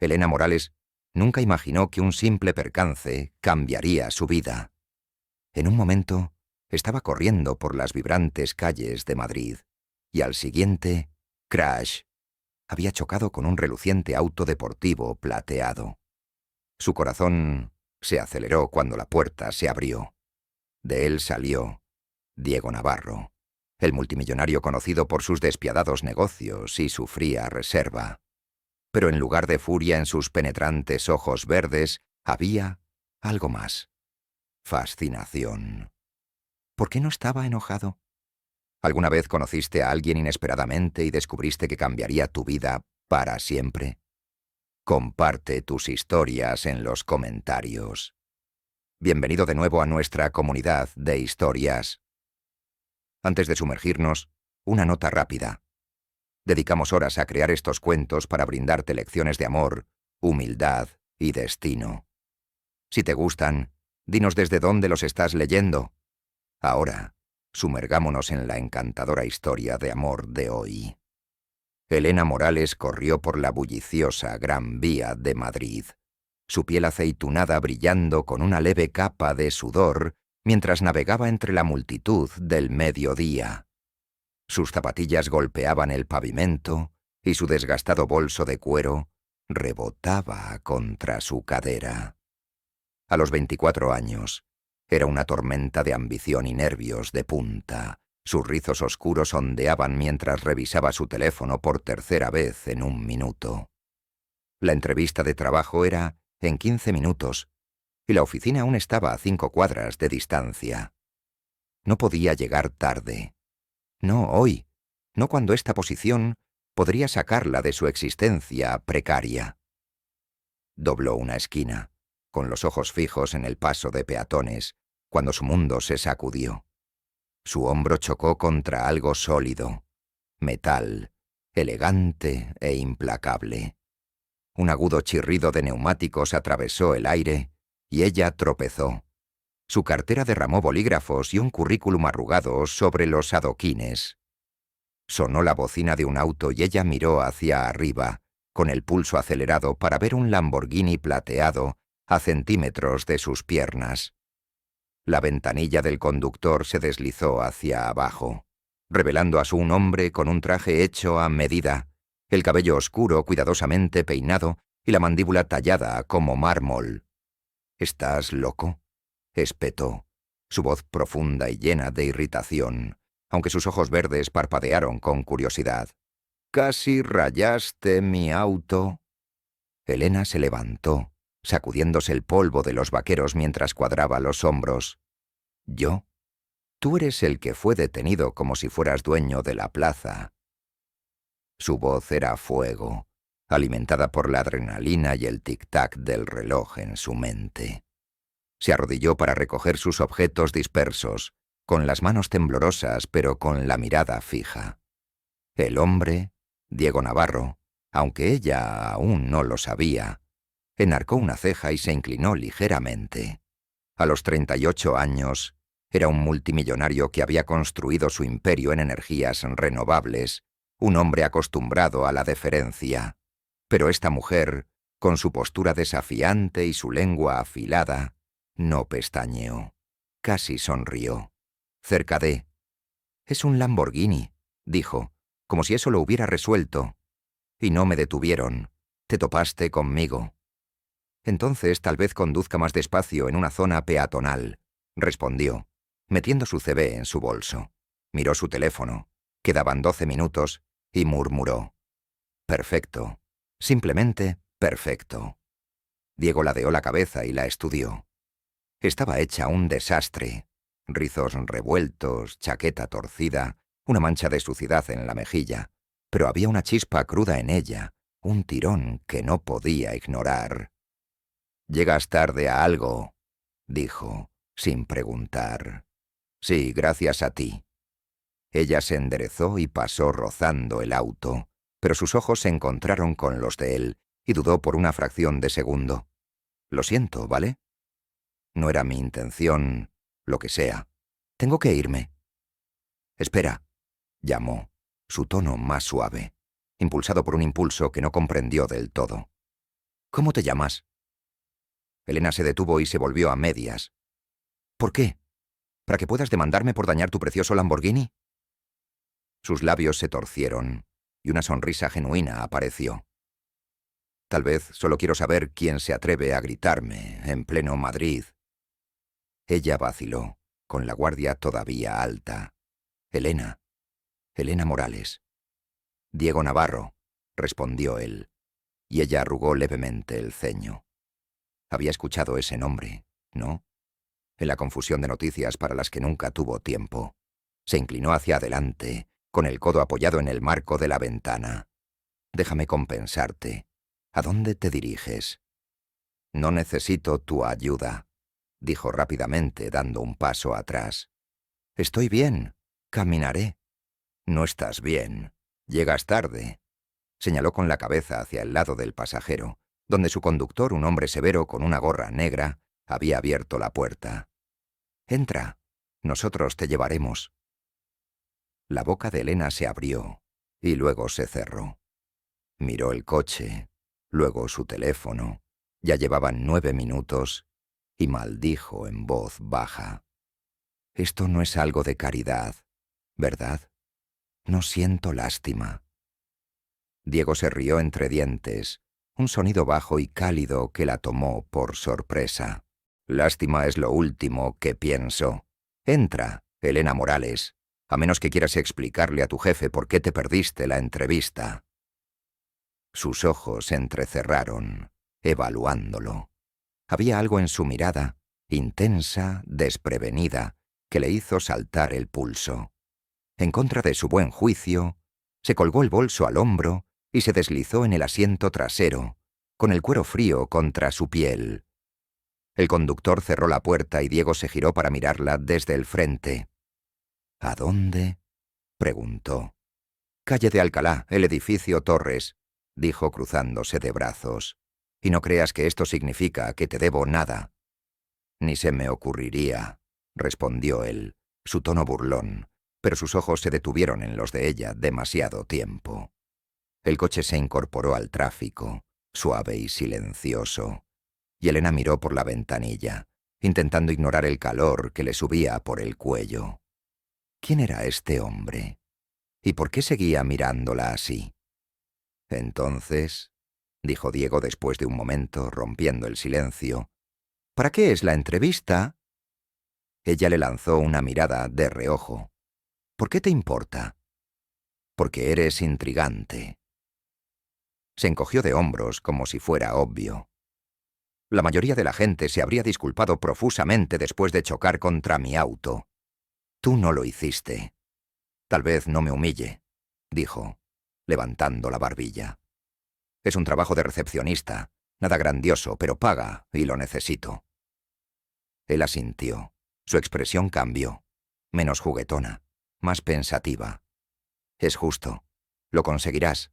Elena Morales nunca imaginó que un simple percance cambiaría su vida. En un momento, estaba corriendo por las vibrantes calles de Madrid, y al siguiente, crash, había chocado con un reluciente auto deportivo plateado. Su corazón se aceleró cuando la puerta se abrió. De él salió Diego Navarro, el multimillonario conocido por sus despiadados negocios y su fría reserva. Pero en lugar de furia en sus penetrantes ojos verdes, había algo más. Fascinación. ¿Por qué no estaba enojado? ¿Alguna vez conociste a alguien inesperadamente y descubriste que cambiaría tu vida para siempre? Comparte tus historias en los comentarios. Bienvenido de nuevo a nuestra comunidad de historias. Antes de sumergirnos, una nota rápida. Dedicamos horas a crear estos cuentos para brindarte lecciones de amor, humildad y destino. Si te gustan, dinos desde dónde los estás leyendo. Ahora, sumergámonos en la encantadora historia de amor de hoy. Elena Morales corrió por la bulliciosa Gran Vía de Madrid, su piel aceitunada brillando con una leve capa de sudor mientras navegaba entre la multitud del mediodía. Sus zapatillas golpeaban el pavimento y su desgastado bolso de cuero rebotaba contra su cadera. A los 24 años, era una tormenta de ambición y nervios de punta. Sus rizos oscuros ondeaban mientras revisaba su teléfono por tercera vez en un minuto. La entrevista de trabajo era en 15 minutos, y la oficina aún estaba a 5 cuadras de distancia. No podía llegar tarde. No hoy, no cuando esta posición podría sacarla de su existencia precaria. Dobló una esquina, con los ojos fijos en el paso de peatones, cuando su mundo se sacudió. Su hombro chocó contra algo sólido, metal, elegante e implacable. Un agudo chirrido de neumáticos atravesó el aire y ella tropezó. Su cartera derramó bolígrafos y un currículum arrugado sobre los adoquines. Sonó la bocina de un auto y ella miró hacia arriba, con el pulso acelerado para ver un Lamborghini plateado a centímetros de sus piernas. La ventanilla del conductor se deslizó hacia abajo, revelando a un hombre con un traje hecho a medida, el cabello oscuro cuidadosamente peinado y la mandíbula tallada como mármol. «¿Estás loco?», espetó, su voz profunda y llena de irritación, aunque sus ojos verdes parpadearon con curiosidad. «¿Casi rayaste mi auto?» Elena se levantó, sacudiéndose el polvo de los vaqueros mientras cuadraba los hombros. «¿Yo? Tú eres el que fue detenido como si fueras dueño de la plaza». Su voz era fuego, alimentada por la adrenalina y el tic-tac del reloj en su mente. Se arrodilló para recoger sus objetos dispersos, con las manos temblorosas pero con la mirada fija. El hombre, Diego Navarro, aunque ella aún no lo sabía, enarcó una ceja y se inclinó ligeramente. A los 38 años, era un multimillonario que había construido su imperio en energías renovables, un hombre acostumbrado a la deferencia. Pero esta mujer, con su postura desafiante y su lengua afilada, no pestañeó. Casi sonrió. Cerca de... «Es un Lamborghini», dijo, como si eso lo hubiera resuelto. «Y no me detuvieron. Te topaste conmigo». «Entonces tal vez conduzca más despacio en una zona peatonal», respondió, metiendo su CV en su bolso. Miró su teléfono. Quedaban 12 minutos y murmuró: «Perfecto. Simplemente perfecto». Diego ladeó la cabeza y la estudió. Estaba hecha un desastre. Rizos revueltos, chaqueta torcida, una mancha de suciedad en la mejilla. Pero había una chispa cruda en ella, un tirón que no podía ignorar. «Llegas tarde a algo», dijo, sin preguntar. «Sí, gracias a ti». Ella se enderezó y pasó rozando el auto, pero sus ojos se encontraron con los de él y dudó por una fracción de segundo. «Lo siento, ¿vale? No era mi intención, lo que sea. Tengo que irme». «Espera», llamó, su tono más suave, impulsado por un impulso que no comprendió del todo. ¿Cómo te llamas? Elena se detuvo y se volvió a medias. ¿Por qué? ¿Para que puedas demandarme por dañar tu precioso Lamborghini? Sus labios se torcieron y una sonrisa genuina apareció. Tal vez solo quiero saber quién se atreve a gritarme en pleno Madrid. Ella vaciló, con la guardia todavía alta. Elena. Elena Morales. Diego Navarro, respondió él, y ella arrugó levemente el ceño. Había escuchado ese nombre, ¿no? En la confusión de noticias para las que nunca tuvo tiempo. Se inclinó hacia adelante, con el codo apoyado en el marco de la ventana. Déjame compensarte. ¿A dónde te diriges? No necesito tu ayuda, dijo rápidamente, dando un paso atrás. Estoy bien. Caminaré. No estás bien. Llegas tarde. Señaló con la cabeza hacia el lado del pasajero, donde su conductor, un hombre severo con una gorra negra, había abierto la puerta. Entra. Nosotros te llevaremos. La boca de Elena se abrió y luego se cerró. Miró el coche, luego su teléfono. Ya llevaban 9 minutos y maldijo en voz baja. Esto no es algo de caridad, ¿verdad? No siento lástima. Diego se rió entre dientes, un sonido bajo y cálido que la tomó por sorpresa. Lástima es lo último que pienso. Entra, Elena Morales, a menos que quieras explicarle a tu jefe por qué te perdiste la entrevista. Sus ojos se entrecerraron, evaluándolo. Había algo en su mirada, intensa, desprevenida, que le hizo saltar el pulso. En contra de su buen juicio, se colgó el bolso al hombro y se deslizó en el asiento trasero, con el cuero frío contra su piel. El conductor cerró la puerta y Diego se giró para mirarla desde el frente. ¿A dónde? Preguntó. Calle de Alcalá, el edificio Torres, dijo cruzándose de brazos. Y no creas que esto significa que te debo nada. Ni se me ocurriría, respondió él, su tono burlón, pero sus ojos se detuvieron en los de ella demasiado tiempo. El coche se incorporó al tráfico, suave y silencioso, y Elena miró por la ventanilla, intentando ignorar el calor que le subía por el cuello. ¿Quién era este hombre? ¿Y por qué seguía mirándola así? Entonces, dijo Diego después de un momento, rompiendo el silencio, ¿para qué es la entrevista? Ella le lanzó una mirada de reojo. ¿Por qué te importa? Porque eres intrigante. Se encogió de hombros como si fuera obvio. La mayoría de la gente se habría disculpado profusamente después de chocar contra mi auto. Tú no lo hiciste. Tal vez no me humille, dijo, levantando la barbilla. Es un trabajo de recepcionista, nada grandioso, pero paga y lo necesito. Él asintió. Su expresión cambió, menos juguetona, más pensativa. Es justo. Lo conseguirás.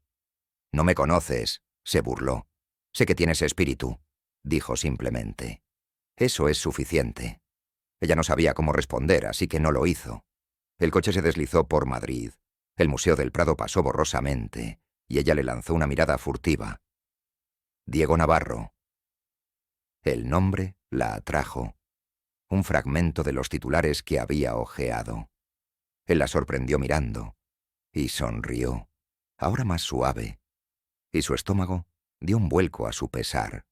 No me conoces, se burló. Sé que tienes espíritu, dijo simplemente. Eso es suficiente. Ella no sabía cómo responder, así que no lo hizo. El coche se deslizó por Madrid. El Museo del Prado pasó borrosamente, y ella le lanzó una mirada furtiva. Diego Navarro. El nombre la atrajo. Un fragmento de los titulares que había hojeado. Él la sorprendió mirando, y sonrió, ahora más suave, y su estómago dio un vuelco a su pesar.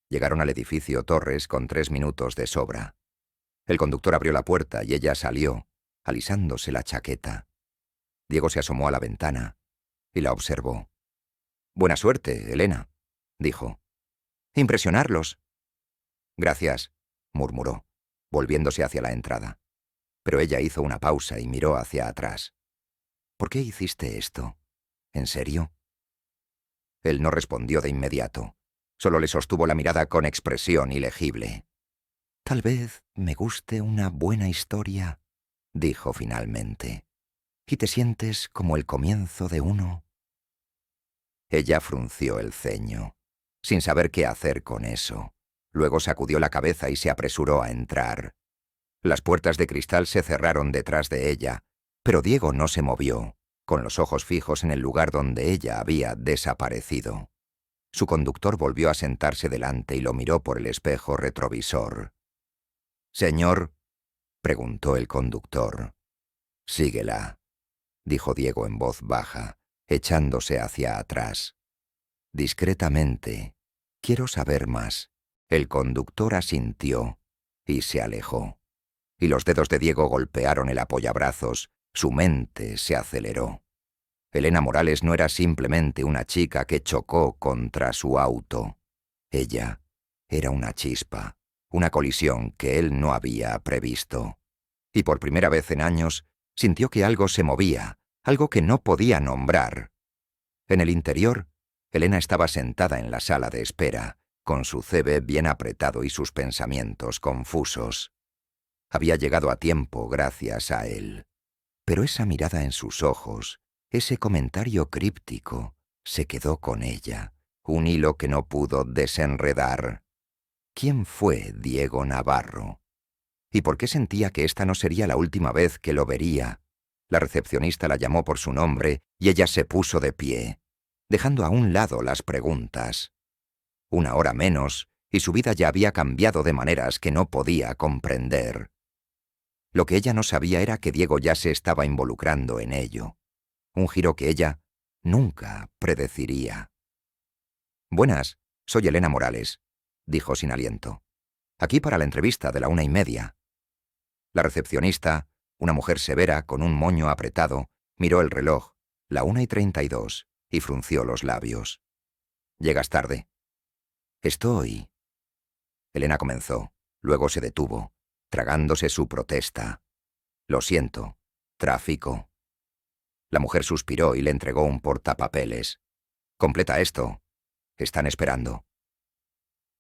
Llegaron al edificio Torres con 3 minutos de sobra. El conductor abrió la puerta y ella salió, alisándose la chaqueta. Diego se asomó a la ventana y la observó. «Buena suerte, Elena», dijo. «Impresionarlos». «Gracias», murmuró, volviéndose hacia la entrada. Pero ella hizo una pausa y miró hacia atrás. «¿Por qué hiciste esto? ¿En serio?» Él no respondió de inmediato. Solo le sostuvo la mirada con expresión ilegible. «Tal vez me guste una buena historia», dijo finalmente. «¿Y te sientes como el comienzo de uno?» Ella frunció el ceño, sin saber qué hacer con eso. Luego sacudió la cabeza y se apresuró a entrar. Las puertas de cristal se cerraron detrás de ella, pero Diego no se movió, con los ojos fijos en el lugar donde ella había desaparecido. Su conductor volvió a sentarse delante y lo miró por el espejo retrovisor. «Señor», preguntó el conductor. «Síguela», dijo Diego en voz baja, echándose hacia atrás. «Discretamente. Quiero saber más». El conductor asintió y se alejó. Y los dedos de Diego golpearon el apoyabrazos. Su mente se aceleró. Elena Morales no era simplemente una chica que chocó contra su auto. Ella era una chispa, una colisión que él no había previsto. Y por primera vez en años sintió que algo se movía, algo que no podía nombrar. En el interior, Elena estaba sentada en la sala de espera, con su cebe bien apretado y sus pensamientos confusos. Había llegado a tiempo gracias a él. Pero esa mirada en sus ojos, ese comentario críptico, se quedó con ella, un hilo que no pudo desenredar. ¿Quién fue Diego Navarro? ¿Y por qué sentía que esta no sería la última vez que lo vería? La recepcionista la llamó por su nombre y ella se puso de pie, dejando a un lado las preguntas. Una hora menos, y su vida ya había cambiado de maneras que no podía comprender. Lo que ella no sabía era que Diego ya se estaba involucrando en ello. Un giro que ella nunca predeciría. «Buenas, soy Elena Morales», dijo sin aliento. «Aquí para la entrevista de la 1:30». La recepcionista, una mujer severa con un moño apretado, miró el reloj, la 1:32, y frunció los labios. «Llegas tarde». «Estoy». Elena comenzó, luego se detuvo, tragándose su protesta. «Lo siento. Tráfico». La mujer suspiró y le entregó un portapapeles. «Completa esto. Están esperando».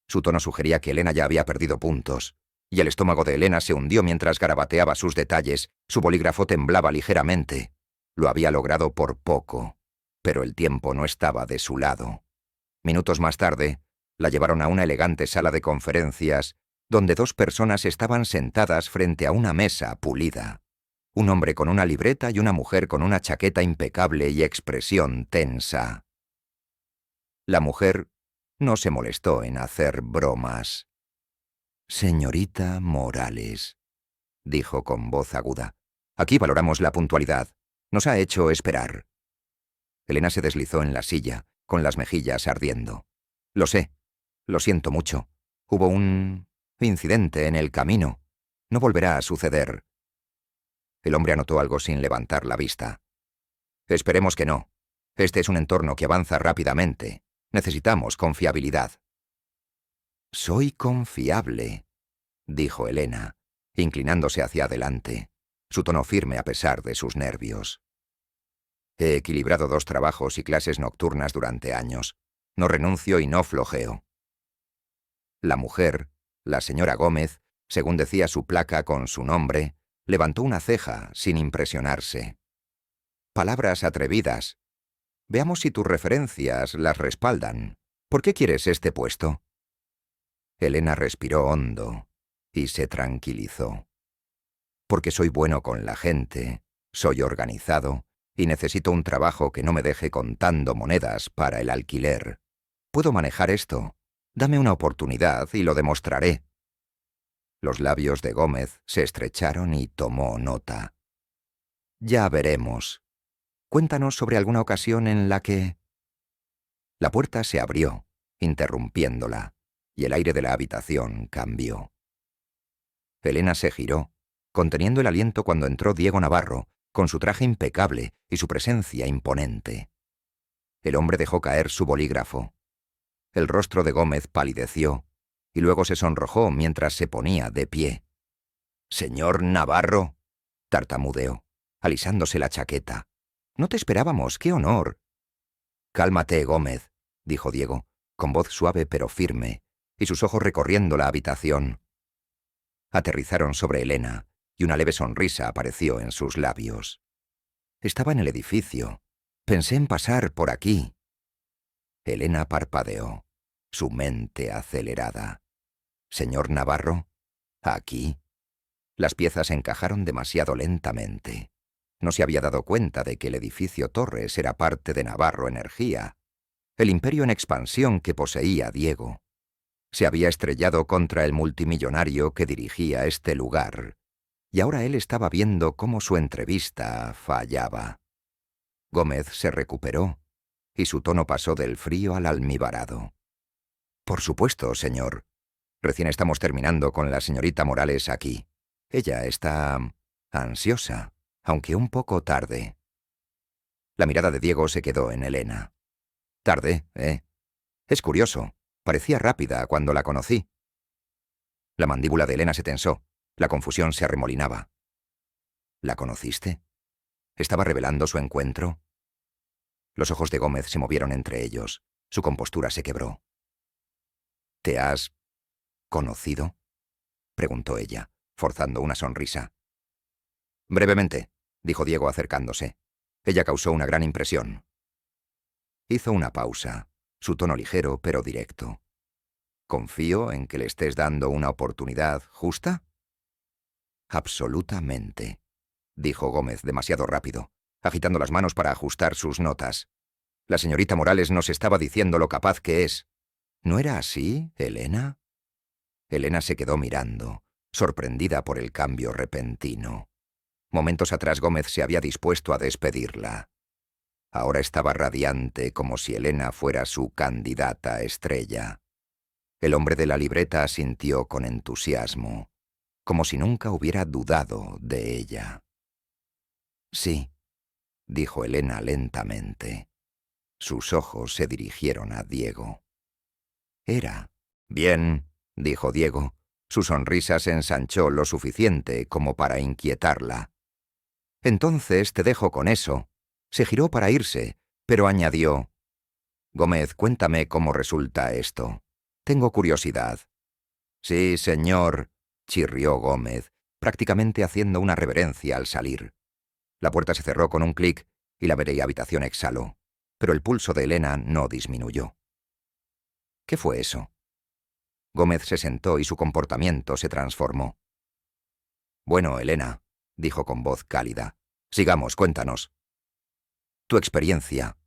Su tono sugería que Elena ya había perdido puntos, y el estómago de Elena se hundió mientras garabateaba sus detalles. Su bolígrafo temblaba ligeramente. Lo había logrado por poco, pero el tiempo no estaba de su lado. Minutos más tarde, la llevaron a una elegante sala de conferencias, donde dos personas estaban sentadas frente a una mesa pulida. Un hombre con una libreta y una mujer con una chaqueta impecable y expresión tensa. La mujer no se molestó en hacer bromas. «Señorita Morales», dijo con voz aguda, «aquí valoramos la puntualidad. Nos ha hecho esperar». Elena se deslizó en la silla, con las mejillas ardiendo. «Lo sé. Lo siento mucho. Hubo un incidente en el camino. No volverá a suceder». El hombre anotó algo sin levantar la vista. «Esperemos que no. Este es un entorno que avanza rápidamente. Necesitamos confiabilidad». «Soy confiable», dijo Elena, inclinándose hacia adelante, su tono firme a pesar de sus nervios. «He equilibrado 2 trabajos y clases nocturnas durante años. No renuncio y no flojeo». La mujer, la señora Gómez, según decía su placa con su nombre, levantó una ceja sin impresionarse. «Palabras atrevidas. Veamos si tus referencias las respaldan. ¿Por qué quieres este puesto?» Elena respiró hondo y se tranquilizó. «Porque soy bueno con la gente, soy organizado y necesito un trabajo que no me deje contando monedas para el alquiler. Puedo manejar esto. Dame una oportunidad y lo demostraré». Los labios de Gómez se estrecharon y tomó nota. «Ya veremos. Cuéntanos sobre alguna ocasión en la que...». La puerta se abrió, interrumpiéndola, y el aire de la habitación cambió. Elena se giró, conteniendo el aliento cuando entró Diego Navarro, con su traje impecable y su presencia imponente. El hombre dejó caer su bolígrafo. El rostro de Gómez palideció, y luego se sonrojó mientras se ponía de pie. «Señor Navarro», tartamudeó, alisándose la chaqueta. «No te esperábamos, qué honor». «Cálmate, Gómez», dijo Diego, con voz suave pero firme, y sus ojos recorriendo la habitación. Aterrizaron sobre Elena, y una leve sonrisa apareció en sus labios. «Estaba en el edificio. Pensé en pasar por aquí». Elena parpadeó, su mente acelerada. «¿Señor Navarro? ¿Aquí?» Las piezas encajaron demasiado lentamente. No se había dado cuenta de que el edificio Torres era parte de Navarro Energía. el imperio en expansión que poseía Diego. Se había estrellado contra el multimillonario que dirigía este lugar, y ahora él estaba viendo cómo su entrevista fallaba. Gómez se recuperó, y su tono pasó del frío al almibarado. «Por supuesto, señor. Recién estamos terminando con la señorita Morales aquí. Ella está ansiosa, aunque un poco tarde». La mirada de Diego se quedó en Elena. «Tarde, ¿eh? Es curioso. Parecía rápida cuando la conocí». La mandíbula de Elena se tensó. La confusión se arremolinaba. «¿La conociste? ¿Estaba revelando su encuentro?» Los ojos de Gómez se movieron entre ellos. Su compostura se quebró. «¿Te has conocido?», preguntó ella, forzando una sonrisa. «Brevemente», dijo Diego acercándose. «Ella causó una gran impresión». Hizo una pausa, su tono ligero pero directo. «¿Confío en que le estés dando una oportunidad justa?» «Absolutamente», dijo Gómez demasiado rápido, agitando las manos para ajustar sus notas. «La señorita Morales nos estaba diciendo lo capaz que es». «¿No era así, Elena?» Elena se quedó mirando, sorprendida por el cambio repentino. Momentos atrás Gómez se había dispuesto a despedirla. Ahora estaba radiante como si Elena fuera su candidata estrella. El hombre de la libreta asintió con entusiasmo, como si nunca hubiera dudado de ella. «Sí», dijo Elena lentamente. Sus ojos se dirigieron a Diego. «Era». «Bien», dijo Diego. Su sonrisa se ensanchó lo suficiente como para inquietarla. «Entonces te dejo con eso». Se giró para irse, pero añadió: «Gómez, cuéntame cómo resulta esto. Tengo curiosidad». «Sí, señor», chirrió Gómez, prácticamente haciendo una reverencia al salir. La puerta se cerró con un clic y la bella habitación exhaló, pero el pulso de Elena no disminuyó. ¿Qué fue eso? Gómez se sentó y su comportamiento se transformó. «Bueno, Elena», dijo con voz cálida, «sigamos, cuéntanos». «Tu experiencia».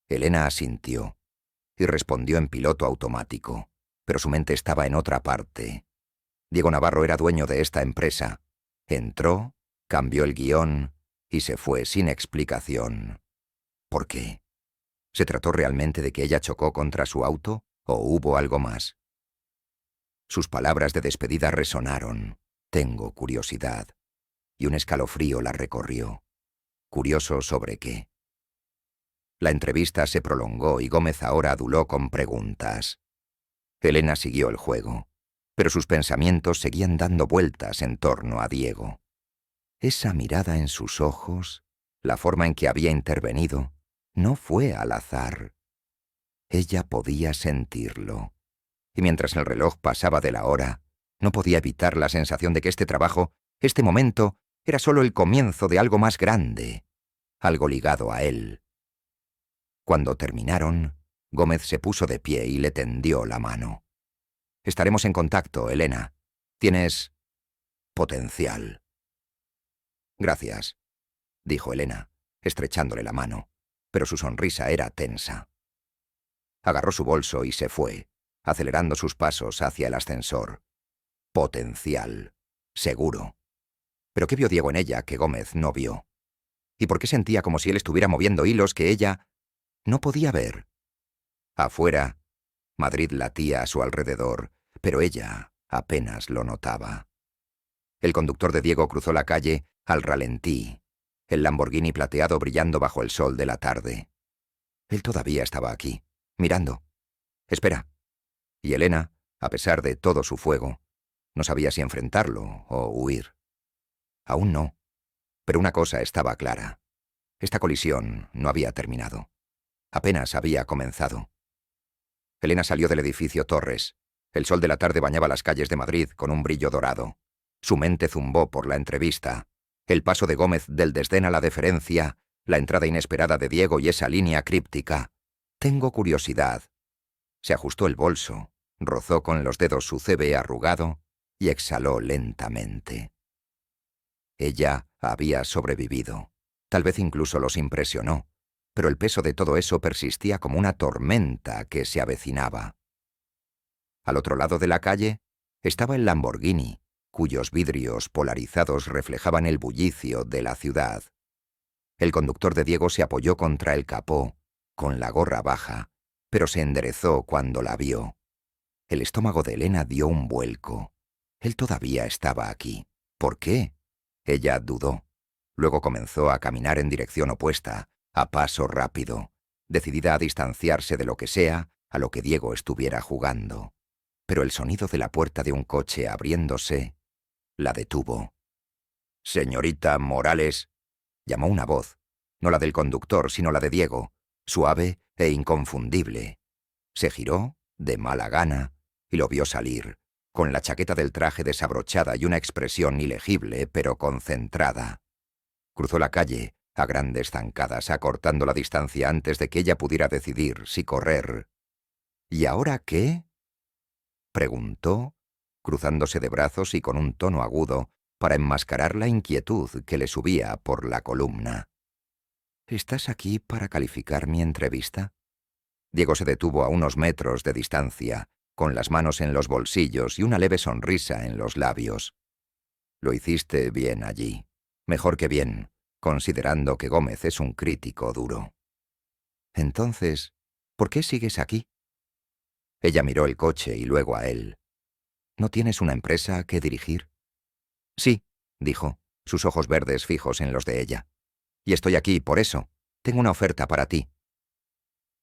Elena asintió y respondió en piloto automático, pero su mente estaba en otra parte. Diego Navarro era dueño de esta empresa. Entró, cambió el guión y se fue sin explicación. ¿Por qué? ¿Se trató realmente de que ella chocó contra su auto o hubo algo más? Sus palabras de despedida resonaron. «Tengo curiosidad». Y un escalofrío la recorrió. ¿Curioso sobre qué? La entrevista se prolongó y Gómez ahora aduló con preguntas. Elena siguió el juego, pero sus pensamientos seguían dando vueltas en torno a Diego. Esa mirada en sus ojos, la forma en que había intervenido, no fue al azar. Ella podía sentirlo. Y mientras el reloj pasaba de la hora, no podía evitar la sensación de que este trabajo, este momento, era solo el comienzo de algo más grande, algo ligado a él. Cuando terminaron, Gómez se puso de pie y le tendió la mano. «Estaremos en contacto, Elena. Tienes potencial». «Gracias», dijo Elena, estrechándole la mano, pero su sonrisa era tensa. Agarró su bolso y se fue, acelerando sus pasos hacia el ascensor. Potencial, seguro. ¿Pero qué vio Diego en ella que Gómez no vio? ¿Y por qué sentía como si él estuviera moviendo hilos que ella no podía ver? Afuera, Madrid latía a su alrededor, pero ella apenas lo notaba. El conductor de Diego cruzó la calle al ralentí, el Lamborghini plateado brillando bajo el sol de la tarde. Él todavía estaba aquí, mirando. «Espera». Y Elena, a pesar de todo su fuego, no sabía si enfrentarlo o huir. Aún no. Pero una cosa estaba clara. Esta colisión no había terminado. Apenas había comenzado. Elena salió del edificio Torres. El sol de la tarde bañaba las calles de Madrid con un brillo dorado. Su mente zumbó por la entrevista. El paso de Gómez del desdén a la deferencia, la entrada inesperada de Diego y esa línea críptica. «Tengo curiosidad». Se ajustó el bolso, rozó con los dedos su CB arrugado y exhaló lentamente. Ella había sobrevivido. Tal vez incluso los impresionó, pero el peso de todo eso persistía como una tormenta que se avecinaba. Al otro lado de la calle estaba el Lamborghini, cuyos vidrios polarizados reflejaban el bullicio de la ciudad. El conductor de Diego se apoyó contra el capó, con la gorra baja, pero se enderezó cuando la vio. El estómago de Elena dio un vuelco. Él todavía estaba aquí. ¿Por qué? Ella dudó. Luego comenzó a caminar en dirección opuesta, a paso rápido, decidida a distanciarse de lo que sea a lo que Diego estuviera jugando. Pero el sonido de la puerta de un coche abriéndose la detuvo. «Señorita Morales», llamó una voz, no la del conductor, sino la de Diego, suave e inconfundible. Se giró, de mala gana, y lo vio salir, con la chaqueta del traje desabrochada y una expresión ilegible pero concentrada. Cruzó la calle, a grandes zancadas, acortando la distancia antes de que ella pudiera decidir si correr. «¿Y ahora qué?», preguntó, cruzándose de brazos y con un tono agudo para enmascarar la inquietud que le subía por la columna. «¿Estás aquí para calificar mi entrevista?». Diego se detuvo a unos metros de distancia, con las manos en los bolsillos y una leve sonrisa en los labios. «Lo hiciste bien allí. Mejor que bien, considerando que Gómez es un crítico duro». «Entonces, ¿por qué sigues aquí?». Ella miró el coche y luego a él. «¿No tienes una empresa que dirigir?». «Sí», dijo, sus ojos verdes fijos en los de ella. «Y estoy aquí por eso. Tengo una oferta para ti».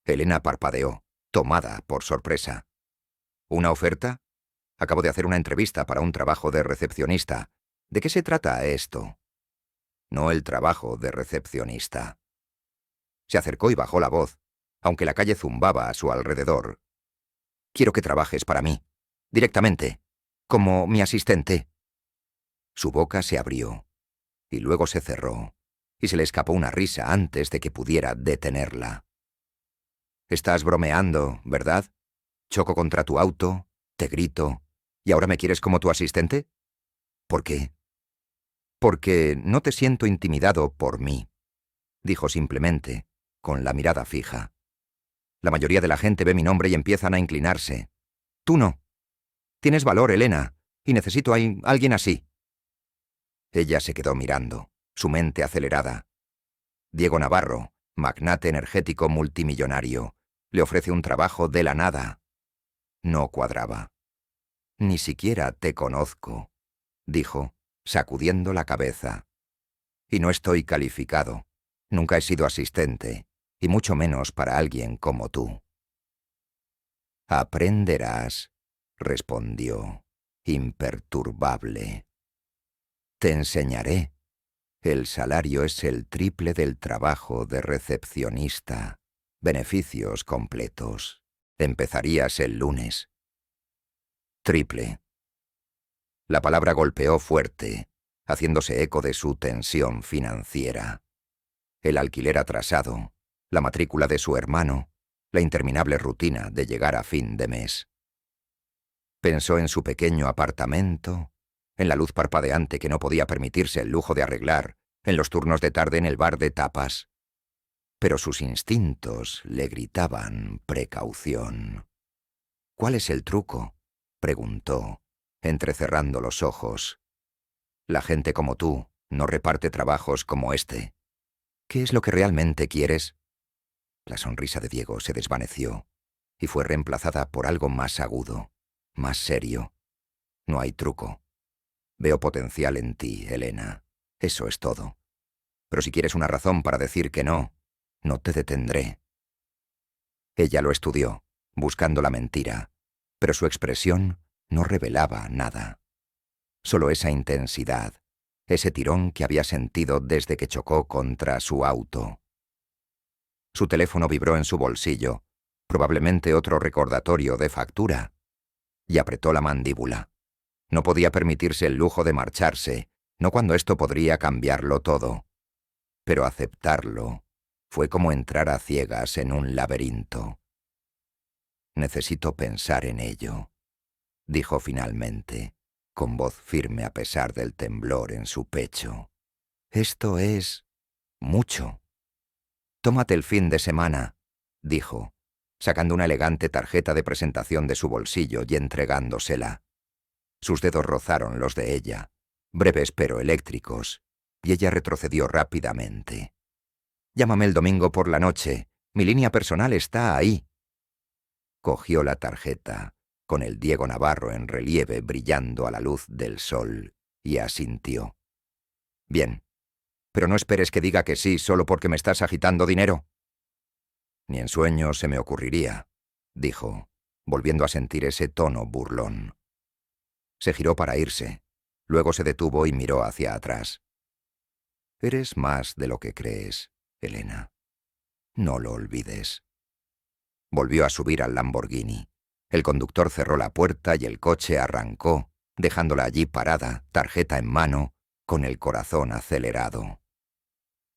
Elena parpadeó, tomada por sorpresa. «¿Una oferta? Acabo de hacer una entrevista para un trabajo de recepcionista. ¿De qué se trata esto?». «No el trabajo de recepcionista». Se acercó y bajó la voz, aunque la calle zumbaba a su alrededor. «Quiero que trabajes para mí, directamente, como mi asistente». Su boca se abrió, y luego se cerró, y se le escapó una risa antes de que pudiera detenerla. «Estás bromeando, ¿verdad? Choco contra tu auto, te grito, ¿y ahora me quieres como tu asistente?». «¿Por qué?». «Porque no te siento intimidado por mí», dijo simplemente, con la mirada fija. «La mayoría de la gente ve mi nombre y empiezan a inclinarse. Tú no. Tienes valor, Elena, y necesito a alguien así». Ella se quedó mirando, su mente acelerada. Diego Navarro, magnate energético multimillonario, le ofrece un trabajo de la nada. No cuadraba. «Ni siquiera te conozco», dijo, sacudiendo la cabeza. «Y no estoy calificado. Nunca he sido asistente, y mucho menos para alguien como tú». «Aprenderás», respondió, imperturbable. «Te enseñaré. El salario es el triple del trabajo de recepcionista. Beneficios completos. Empezarías el lunes». «Triple». La palabra golpeó fuerte, haciéndose eco de su tensión financiera. El alquiler atrasado, la matrícula de su hermano, la interminable rutina de llegar a fin de mes. Pensó en su pequeño apartamento, en la luz parpadeante que no podía permitirse el lujo de arreglar, en los turnos de tarde en el bar de tapas. Pero sus instintos le gritaban precaución. «¿Cuál es el truco?», preguntó, entrecerrando los ojos. «La gente como tú no reparte trabajos como este. ¿Qué es lo que realmente quieres?». La sonrisa de Diego se desvaneció y fue reemplazada por algo más agudo, más serio. «No hay truco. Veo potencial en ti, Elena. Eso es todo. Pero si quieres una razón para decir que no, no te detendré». Ella lo estudió, buscando la mentira, pero su expresión no revelaba nada. Solo esa intensidad, ese tirón que había sentido desde que chocó contra su auto. Su teléfono vibró en su bolsillo, probablemente otro recordatorio de factura, y apretó la mandíbula. No podía permitirse el lujo de marcharse, no cuando esto podría cambiarlo todo. Pero aceptarlo fue como entrar a ciegas en un laberinto. «Necesito pensar en ello», dijo finalmente, con voz firme a pesar del temblor en su pecho. «Esto es mucho». Tómate el fin de semana, dijo, sacando una elegante tarjeta de presentación de su bolsillo y entregándosela. Sus dedos rozaron los de ella, breves pero eléctricos, y ella retrocedió rápidamente. Llámame el domingo por la noche. Mi línea personal está ahí. Cogió la tarjeta, con el Diego Navarro en relieve brillando a la luz del sol, y asintió. Bien, pero no esperes que diga que sí solo porque me estás agitando dinero. Ni en sueños se me ocurriría, dijo, volviendo a sentir ese tono burlón. Se giró para irse. Luego se detuvo y miró hacia atrás. Eres más de lo que crees, Elena. No lo olvides. Volvió a subir al Lamborghini. El conductor cerró la puerta y el coche arrancó, dejándola allí parada, tarjeta en mano, con el corazón acelerado.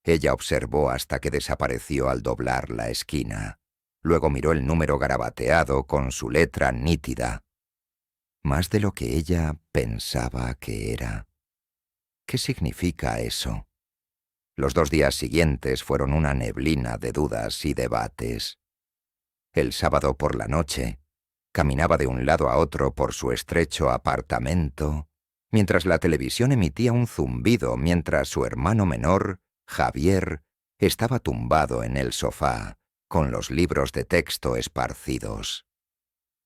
Ella observó hasta que desapareció al doblar la esquina. Luego miró el número garabateado con su letra nítida. Más de lo que ella pensaba que era. ¿Qué significa eso? Los 2 días siguientes fueron una neblina de dudas y debates. El sábado por la noche, caminaba de un lado a otro por su estrecho apartamento, mientras la televisión emitía un zumbido mientras su hermano menor, Javier, estaba tumbado en el sofá, con los libros de texto esparcidos.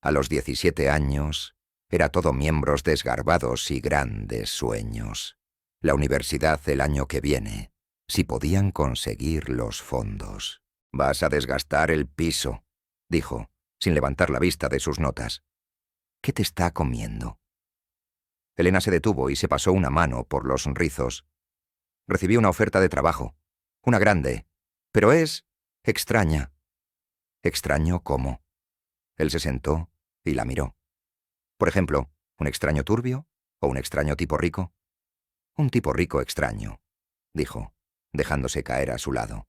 A los 17 años, era todo miembros desgarbados y grandes sueños. La universidad el año que viene, si podían conseguir los fondos. «Vas a desgastar el piso», dijo, sin levantar la vista de sus notas. «¿Qué te está comiendo?» Elena se detuvo y se pasó una mano por los rizos. «Recibí una oferta de trabajo. Una grande. Pero es extraña». «¿Extraño cómo?» Él se sentó y la miró. «Por ejemplo, ¿un extraño turbio o un extraño tipo rico?» «Un tipo rico extraño», dijo, dejándose caer a su lado.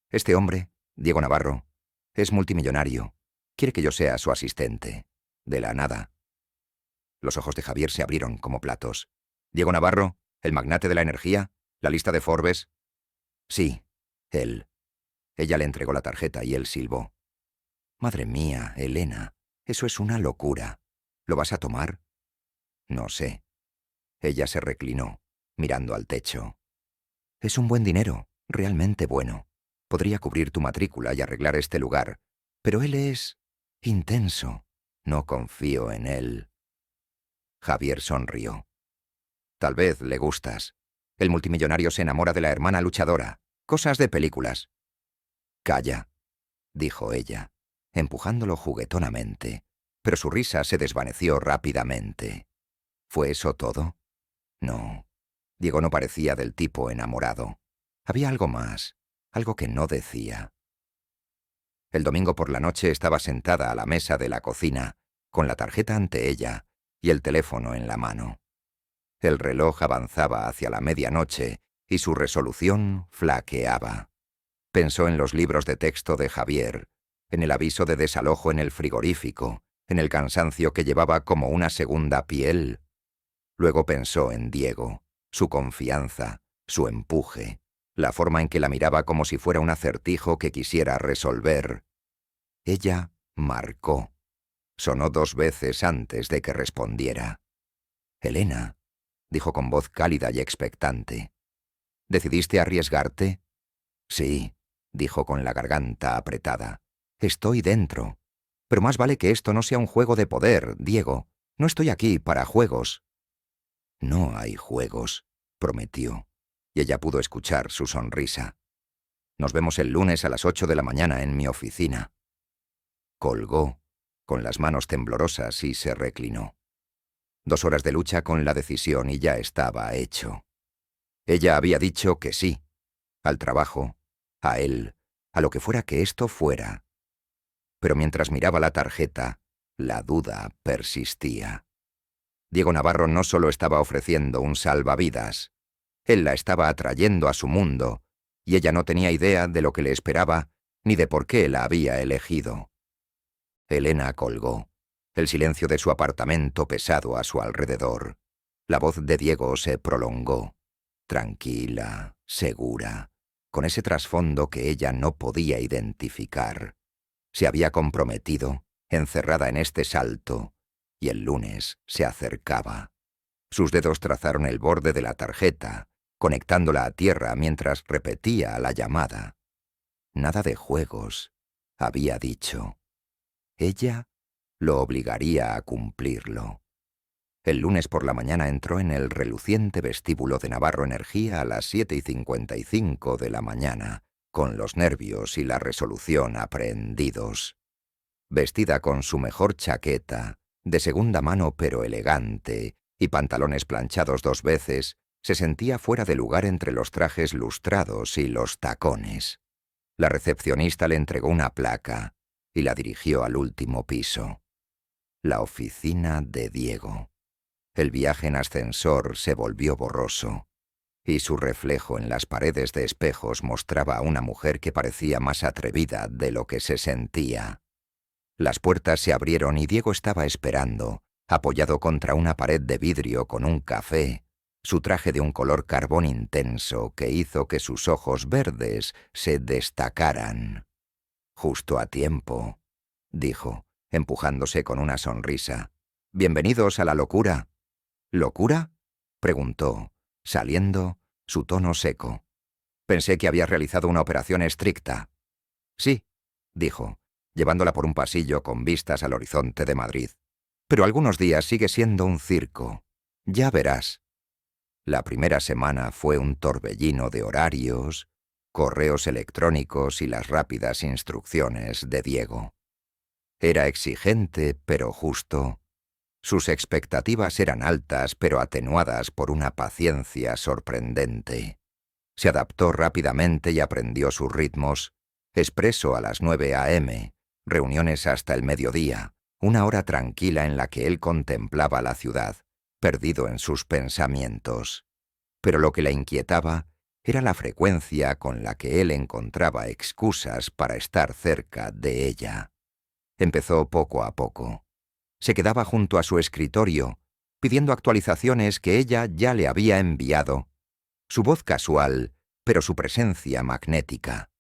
«Este hombre, Diego Navarro, es multimillonario. Quiere que yo sea su asistente. De la nada». Los ojos de Javier se abrieron como platos. «¿Diego Navarro, el magnate de la energía? ¿La lista de Forbes?» «Sí, él». Ella le entregó la tarjeta y él silbó. «Madre mía, Elena, eso es una locura. ¿Lo vas a tomar?» «No sé». Ella se reclinó, mirando al techo. «Es un buen dinero, realmente bueno. Podría cubrir tu matrícula y arreglar este lugar. Pero él es intenso. No confío en él». Javier sonrió. «Tal vez le gustas. El multimillonario se enamora de la hermana luchadora. Cosas de películas». «Calla», dijo ella, empujándolo juguetonamente, pero su risa se desvaneció rápidamente. ¿Fue eso todo? No. Diego no parecía del tipo enamorado. Había algo más, algo que no decía. El domingo por la noche estaba sentada a la mesa de la cocina, con la tarjeta ante ella y el teléfono en la mano. El reloj avanzaba hacia la medianoche y su resolución flaqueaba. Pensó en los libros de texto de Javier, en el aviso de desalojo en el frigorífico, en el cansancio que llevaba como una segunda piel. Luego pensó en Diego, su confianza, su empuje, la forma en que la miraba como si fuera un acertijo que quisiera resolver. Ella marcó. Sonó 2 veces antes de que respondiera. «Elena», dijo con voz cálida y expectante. «¿Decidiste arriesgarte?» «Sí», dijo con la garganta apretada. «Estoy dentro. Pero más vale que esto no sea un juego de poder, Diego. No estoy aquí para juegos». «No hay juegos», prometió, y ella pudo escuchar su sonrisa. «Nos vemos el lunes a las 8 de la mañana en mi oficina». Colgó, con las manos temblorosas, y se reclinó. 2 horas de lucha con la decisión y ya estaba hecho. Ella había dicho que sí, al trabajo, a él, a lo que fuera que esto fuera. Pero mientras miraba la tarjeta, la duda persistía. Diego Navarro no solo estaba ofreciendo un salvavidas, él la estaba atrayendo a su mundo, y ella no tenía idea de lo que le esperaba ni de por qué la había elegido. Elena colgó, el silencio de su apartamento pesado a su alrededor. La voz de Diego se prolongó, tranquila, segura. con ese trasfondo que ella no podía identificar. Se había comprometido, encerrada en este salto, y el lunes se acercaba. Sus dedos trazaron el borde de la tarjeta, conectándola a tierra mientras repetía la llamada. Nada de juegos, había dicho. Ella lo obligaría a cumplirlo. El lunes por la mañana entró en el reluciente vestíbulo de Navarro Energía a las 7:55 de la mañana, con los nervios y la resolución aprehendidos. Vestida con su mejor chaqueta, de segunda mano pero elegante, y pantalones planchados 2 veces, se sentía fuera de lugar entre los trajes lustrados y los tacones. La recepcionista le entregó una placa y la dirigió al último piso. La oficina de Diego. El viaje en ascensor se volvió borroso, y su reflejo en las paredes de espejos mostraba a una mujer que parecía más atrevida de lo que se sentía. Las puertas se abrieron y Diego estaba esperando, apoyado contra una pared de vidrio con un café, su traje de un color carbón intenso que hizo que sus ojos verdes se destacaran. «Justo a tiempo», dijo, empujándose con una sonrisa. «Bienvenidos a la locura». «¿Locura?», preguntó, saliendo, su tono seco. «Pensé que había realizado una operación estricta». «Sí», dijo, llevándola por un pasillo con vistas al horizonte de Madrid. «Pero algunos días sigue siendo un circo. Ya verás». La primera semana fue un torbellino de horarios, correos electrónicos y las rápidas instrucciones de Diego. Era exigente, pero justo. Sus expectativas eran altas, pero atenuadas por una paciencia sorprendente. Se adaptó rápidamente y aprendió sus ritmos. Expreso a las 9 a.m., reuniones hasta el mediodía, una hora tranquila en la que él contemplaba la ciudad, perdido en sus pensamientos. Pero lo que le inquietaba era la frecuencia con la que él encontraba excusas para estar cerca de ella. Empezó poco a poco. Se quedaba junto a su escritorio, pidiendo actualizaciones que ella ya le había enviado. Su voz casual, pero su presencia magnética.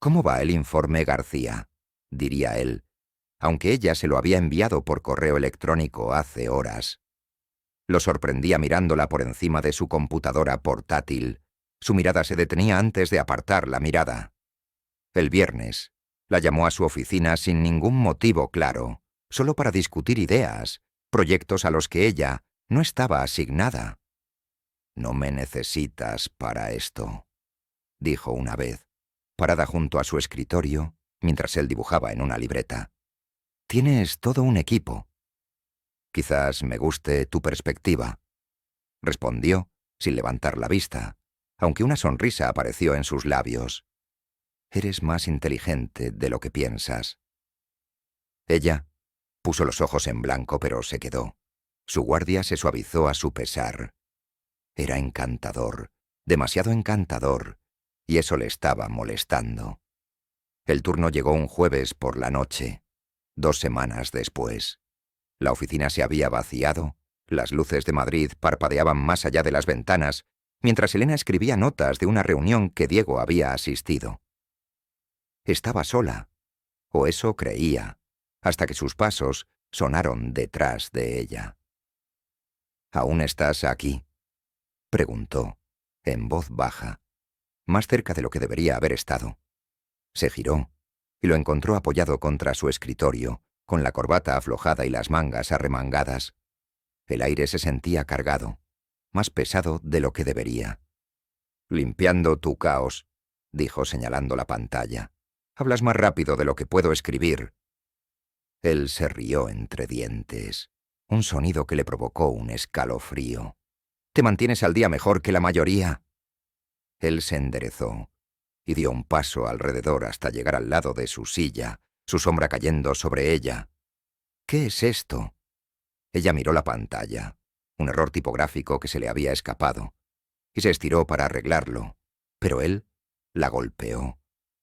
«¿Cómo va el informe, García?», diría él, aunque ella se lo había enviado por correo electrónico hace horas. Lo sorprendía mirándola por encima de su computadora portátil. Su mirada se detenía antes de apartar la mirada. El viernes, la llamó a su oficina sin ningún motivo claro, solo para discutir ideas, proyectos a los que ella no estaba asignada. «No me necesitas para esto», dijo una vez, parada junto a su escritorio, mientras él dibujaba en una libreta. «Tienes todo un equipo». «Quizás me guste tu perspectiva», respondió, sin levantar la vista, aunque una sonrisa apareció en sus labios. «Eres más inteligente de lo que piensas». Ella puso los ojos en blanco, pero se quedó. Su guardia se suavizó a su pesar. Era encantador, demasiado encantador, y eso le estaba molestando. El turno llegó un jueves por la noche, 2 semanas después. La oficina se había vaciado, las luces de Madrid parpadeaban más allá de las ventanas, mientras Elena escribía notas de una reunión que Diego había asistido. Estaba sola, o eso creía, hasta que sus pasos sonaron detrás de ella. «¿Aún estás aquí?», preguntó, en voz baja, más cerca de lo que debería haber estado. Se giró y lo encontró apoyado contra su escritorio, con la corbata aflojada y las mangas arremangadas. El aire se sentía cargado, más pesado de lo que debería. «Limpiando tu caos», dijo señalando la pantalla. «Hablas más rápido de lo que puedo escribir». Él se rió entre dientes, un sonido que le provocó un escalofrío. «¿Te mantienes al día mejor que la mayoría?». Él se enderezó y dio un paso alrededor hasta llegar al lado de su silla, su sombra cayendo sobre ella. «¿Qué es esto?». Ella miró la pantalla, un error tipográfico que se le había escapado, y se estiró para arreglarlo, pero él la golpeó,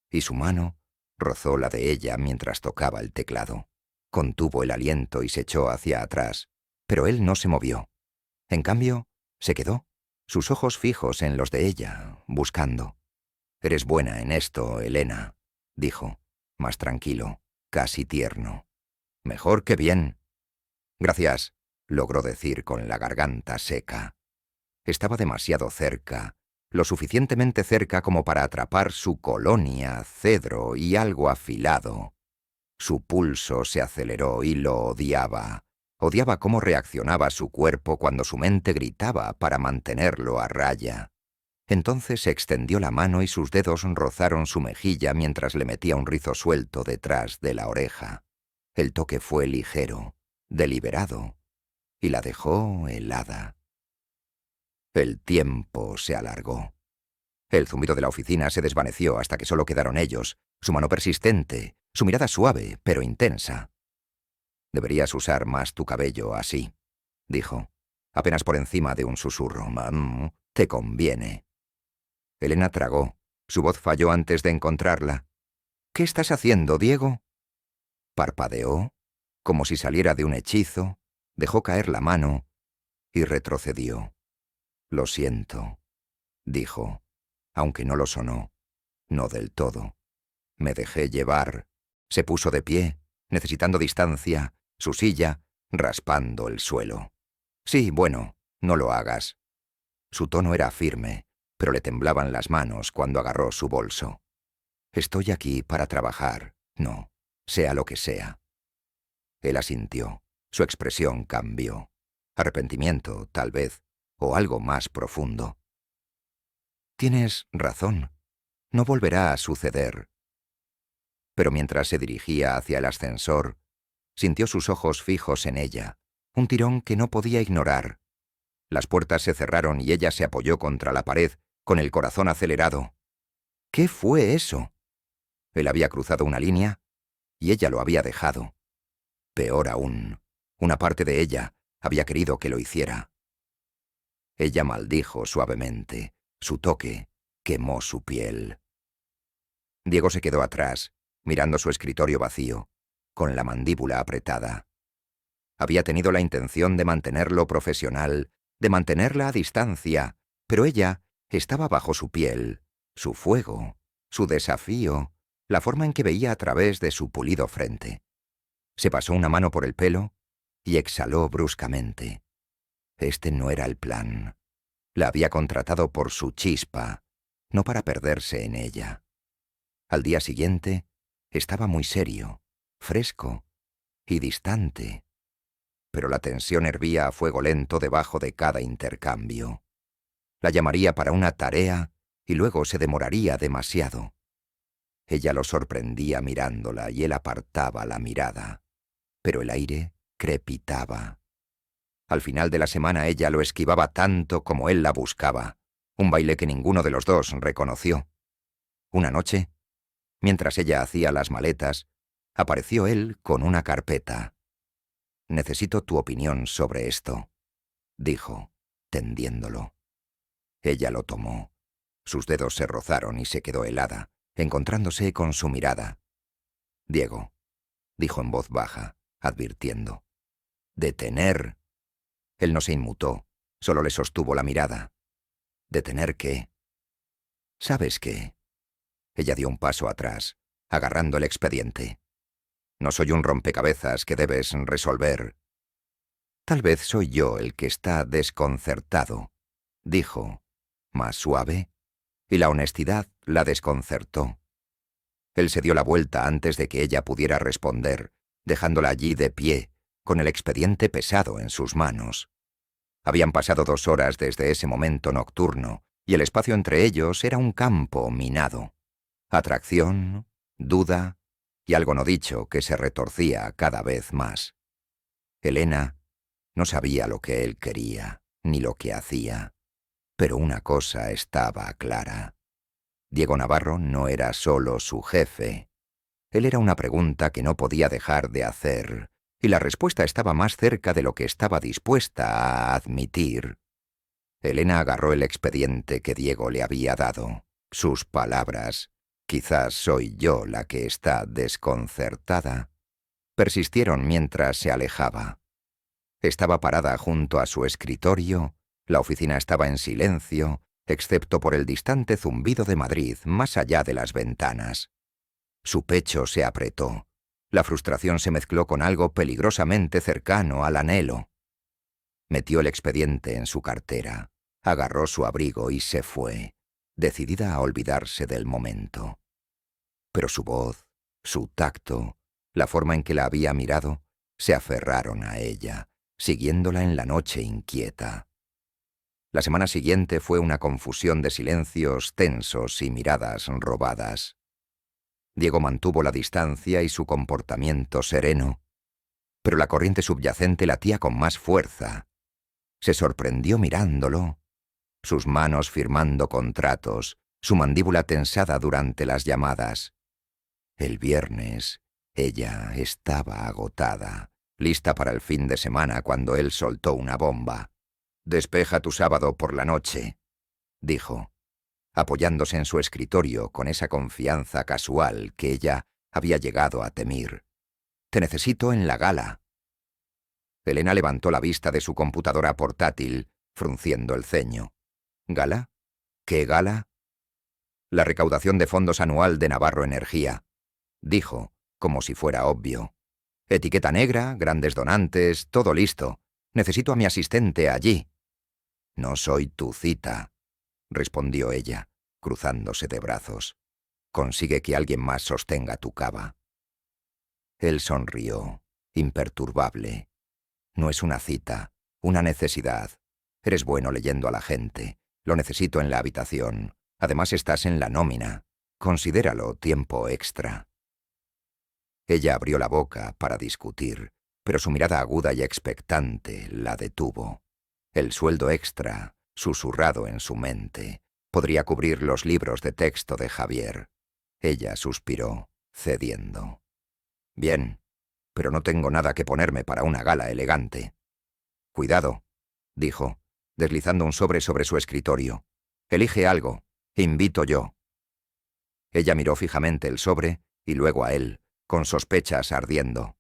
y su mano rozó la de ella mientras tocaba el teclado. Contuvo el aliento y se echó hacia atrás, pero él no se movió. En cambio, se quedó, sus ojos fijos en los de ella, buscando. Eres buena en esto, Elena, dijo, más tranquilo, casi tierno. Mejor que bien. Gracias, logró decir con la garganta seca. Estaba demasiado cerca, lo suficientemente cerca como para atrapar su colonia, cedro y algo afilado. Su pulso se aceleró y lo odiaba. Odiaba cómo reaccionaba su cuerpo cuando su mente gritaba para mantenerlo a raya. Entonces extendió la mano y sus dedos rozaron su mejilla mientras le metía un rizo suelto detrás de la oreja. El toque fue ligero, deliberado, y la dejó helada. El tiempo se alargó. El zumbido de la oficina se desvaneció hasta que solo quedaron ellos, su mano persistente, su mirada suave pero intensa. «Deberías usar más tu cabello así», dijo, apenas por encima de un susurro. Te conviene». Elena tragó. Su voz falló antes de encontrarla. «¿Qué estás haciendo, Diego?» Parpadeó, como si saliera de un hechizo, dejó caer la mano y retrocedió. «Lo siento», dijo, aunque no lo sonó, no del todo. «Me dejé llevar». Se puso de pie, necesitando distancia, su silla, raspando el suelo. «Sí, bueno, no lo hagas». Su tono era firme, pero le temblaban las manos cuando agarró su bolso. «Estoy aquí para trabajar, no, sea lo que sea». Él asintió. Su expresión cambió. Arrepentimiento, tal vez, o algo más profundo. «Tienes razón. No volverá a suceder». Pero mientras se dirigía hacia el ascensor, sintió sus ojos fijos en ella, un tirón que no podía ignorar. Las puertas se cerraron y ella se apoyó contra la pared, con el corazón acelerado. ¿Qué fue eso? Él había cruzado una línea y ella lo había dejado. Peor aún, una parte de ella había querido que lo hiciera. Ella maldijo suavemente. Su toque quemó su piel. Diego se quedó atrás, mirando su escritorio vacío, con la mandíbula apretada. Había tenido la intención de mantenerlo profesional, de mantenerla a distancia, pero ella estaba bajo su piel, su fuego, su desafío, la forma en que veía a través de su pulido frente. Se pasó una mano por el pelo y exhaló bruscamente. Este no era el plan. La había contratado por su chispa, no para perderse en ella. Al día siguiente, estaba muy serio, fresco y distante. Pero la tensión hervía a fuego lento debajo de cada intercambio. La llamaría para una tarea y luego se demoraría demasiado. Ella lo sorprendía mirándola y él apartaba la mirada. Pero el aire crepitaba. Al final de la semana ella lo esquivaba tanto como él la buscaba. Un baile que ninguno de los dos reconoció. Una noche, mientras ella hacía las maletas, apareció él con una carpeta. «Necesito tu opinión sobre esto», dijo, tendiéndolo. Ella lo tomó. Sus dedos se rozaron y se quedó helada, encontrándose con su mirada. «Diego», dijo en voz baja, advirtiendo. «Detener». Él no se inmutó, solo le sostuvo la mirada. «¿Detener qué?» «¿Sabes qué?» Ella dio un paso atrás, agarrando el expediente. «No soy un rompecabezas que debes resolver». «Tal vez soy yo el que está desconcertado», dijo, más suave, y la honestidad la desconcertó. Él se dio la vuelta antes de que ella pudiera responder, dejándola allí de pie, con el expediente pesado en sus manos. Habían pasado 2 horas desde ese momento nocturno, y el espacio entre ellos era un campo minado. Atracción, duda y algo no dicho que se retorcía cada vez más. Elena no sabía lo que él quería, ni lo que hacía. Pero una cosa estaba clara. Diego Navarro no era solo su jefe. Él era una pregunta que no podía dejar de hacer, y la respuesta estaba más cerca de lo que estaba dispuesta a admitir. Elena agarró el expediente que Diego le había dado. Sus palabras, «Quizás soy yo la que está desconcertada», persistieron mientras se alejaba. Estaba parada junto a su escritorio, la oficina estaba en silencio, excepto por el distante zumbido de Madrid más allá de las ventanas. Su pecho se apretó. La frustración se mezcló con algo peligrosamente cercano al anhelo. Metió el expediente en su cartera, agarró su abrigo y se fue, decidida a olvidarse del momento. Pero su voz, su tacto, la forma en que la había mirado, se aferraron a ella, siguiéndola en la noche inquieta. La semana siguiente fue una confusión de silencios tensos y miradas robadas. Diego mantuvo la distancia y su comportamiento sereno, pero la corriente subyacente latía con más fuerza. Se sorprendió mirándolo, sus manos firmando contratos, su mandíbula tensada durante las llamadas. El viernes, ella estaba agotada, lista para el fin de semana cuando él soltó una bomba. «Despeja tu sábado por la noche», dijo, apoyándose en su escritorio con esa confianza casual que ella había llegado a temer. «Te necesito en la gala». Elena levantó la vista de su computadora portátil, frunciendo el ceño. «¿Gala? ¿Qué gala?» «La recaudación de fondos anual de Navarro Energía», dijo, como si fuera obvio. «Etiqueta negra, grandes donantes, todo listo. Necesito a mi asistente allí». «No soy tu cita», respondió ella, cruzándose de brazos. «Consigue que alguien más sostenga tu cava». Él sonrió, imperturbable. «No es una cita, una necesidad. Eres bueno leyendo a la gente. Lo necesito en la habitación. Además estás en la nómina. Considéralo tiempo extra». Ella abrió la boca para discutir, pero su mirada aguda y expectante la detuvo. El sueldo extra, susurrado en su mente, podría cubrir los libros de texto de Javier. Ella suspiró, cediendo. «Bien, pero no tengo nada que ponerme para una gala elegante». «Cuidado», dijo, deslizando un sobre su escritorio. «Elige algo. Invito yo». Ella miró fijamente el sobre y luego a él, con sospechas ardiendo.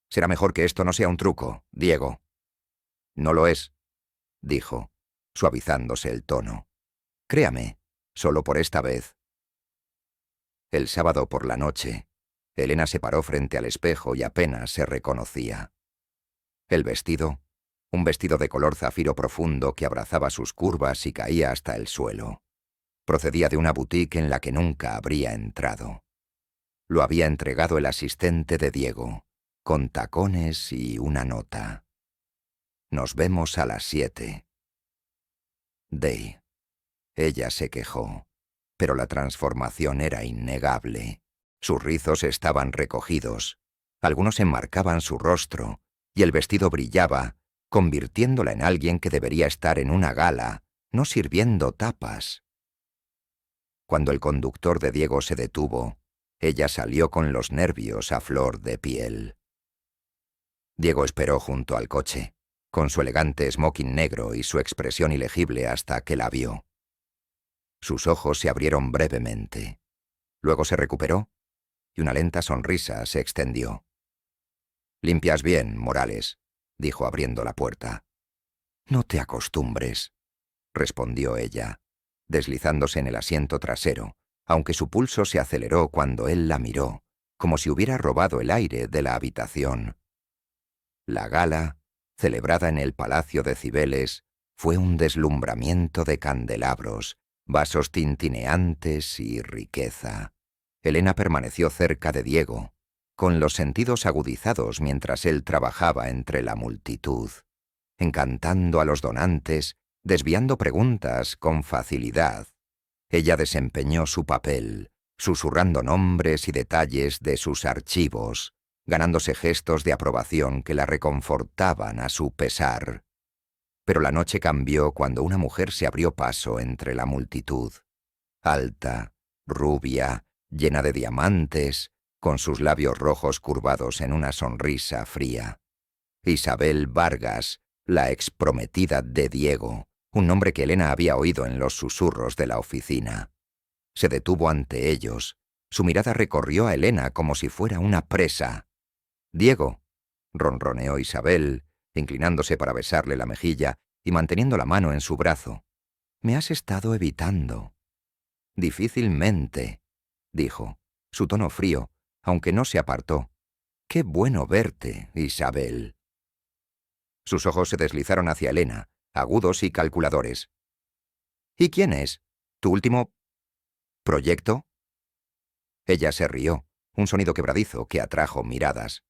«Será mejor que esto no sea un truco, Diego». «No lo es», dijo, suavizándose el tono. «Créame, solo por esta vez». El sábado por la noche, Elena se paró frente al espejo y apenas se reconocía. El vestido, un vestido de color zafiro profundo que abrazaba sus curvas y caía hasta el suelo, procedía de una boutique en la que nunca habría entrado. Lo había entregado el asistente de Diego, con tacones y una nota. «Nos vemos a las 7. Day». Ella se quejó, pero la transformación era innegable. Sus rizos estaban recogidos, algunos enmarcaban su rostro, y el vestido brillaba, convirtiéndola en alguien que debería estar en una gala, no sirviendo tapas. Cuando el conductor de Diego se detuvo, ella salió con los nervios a flor de piel. Diego esperó junto al coche, con su elegante smoking negro y su expresión ilegible hasta que la vio. Sus ojos se abrieron brevemente. Luego se recuperó y una lenta sonrisa se extendió. «Limpias bien, Morales», dijo abriendo la puerta. «No te acostumbres», respondió ella, deslizándose en el asiento trasero, aunque su pulso se aceleró cuando él la miró, como si hubiera robado el aire de la habitación. La gala, celebrada en el Palacio de Cibeles, fue un deslumbramiento de candelabros, vasos tintineantes y riqueza. Elena permaneció cerca de Diego, con los sentidos agudizados mientras él trabajaba entre la multitud, encantando a los donantes, desviando preguntas con facilidad. Ella desempeñó su papel, susurrando nombres y detalles de sus archivos, ganándose gestos de aprobación que la reconfortaban a su pesar. Pero la noche cambió cuando una mujer se abrió paso entre la multitud. Alta, rubia, llena de diamantes, con sus labios rojos curvados en una sonrisa fría. Isabel Vargas, la exprometida de Diego, un nombre que Elena había oído en los susurros de la oficina. Se detuvo ante ellos. Su mirada recorrió a Elena como si fuera una presa. «Diego», ronroneó Isabel, inclinándose para besarle la mejilla y manteniendo la mano en su brazo. Me has estado evitando. Difícilmente, dijo, su tono frío, aunque no se apartó. Qué bueno verte, Isabel. Sus ojos se deslizaron hacia Elena, agudos y calculadores. ¿Y quién es? ¿Tu último proyecto? Ella se rió, un sonido quebradizo que atrajo miradas.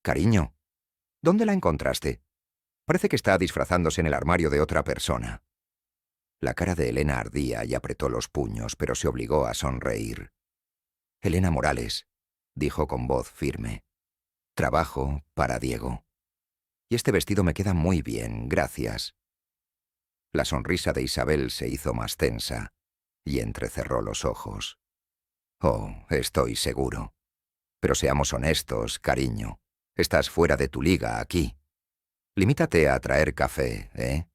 Cariño, ¿dónde la encontraste? Parece que está disfrazándose en el armario de otra persona. La cara de Elena ardía y apretó los puños, pero se obligó a sonreír. Elena Morales, dijo con voz firme. Trabajo para Diego. Y este vestido me queda muy bien, gracias. La sonrisa de Isabel se hizo más tensa y entrecerró los ojos. Oh, estoy seguro. Pero seamos honestos, cariño. Estás fuera de tu liga aquí. Limítate a traer café, ¿eh?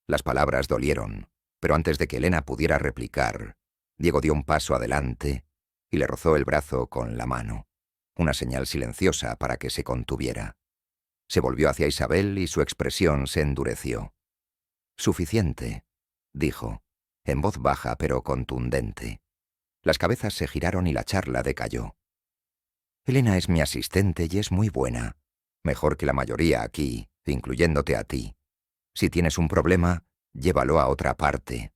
Las palabras dolieron, pero antes de que Elena pudiera replicar, Diego dio un paso adelante y le rozó el brazo con la mano, una señal silenciosa para que se contuviera. Se volvió hacia Isabel y su expresión se endureció. Suficiente, dijo, en voz baja pero contundente. Las cabezas se giraron y la charla decayó. Elena es mi asistente y es muy buena, mejor que la mayoría aquí, incluyéndote a ti. Si tienes un problema, llévalo a otra parte.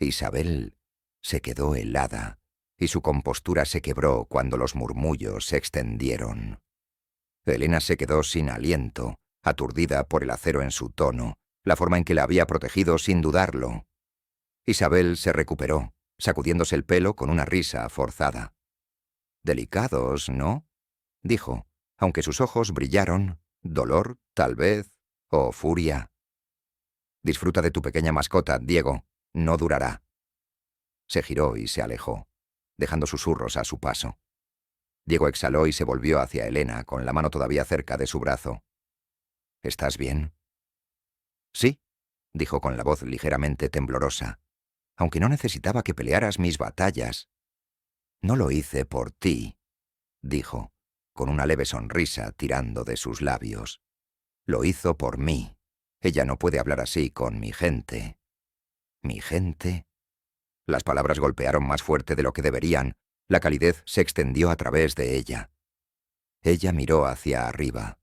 Isabel se quedó helada y su compostura se quebró cuando los murmullos se extendieron. Elena se quedó sin aliento, aturdida por el acero en su tono, la forma en que la había protegido sin dudarlo. Isabel se recuperó, sacudiéndose el pelo con una risa forzada. «Delicados, ¿no?», dijo, aunque sus ojos brillaron, dolor, tal vez, o furia. «Disfruta de tu pequeña mascota, Diego, no durará». Se giró y se alejó, dejando susurros a su paso. Diego exhaló y se volvió hacia Elena, con la mano todavía cerca de su brazo. «¿Estás bien?» «Sí», dijo con la voz ligeramente temblorosa, «aunque no necesitaba que pelearas mis batallas». «No lo hice por ti», dijo, con una leve sonrisa tirando de sus labios. «Lo hizo por mí. Ella no puede hablar así con mi gente». «¿Mi gente?» Las palabras golpearon más fuerte de lo que deberían. La calidez se extendió a través de ella. Ella miró hacia arriba.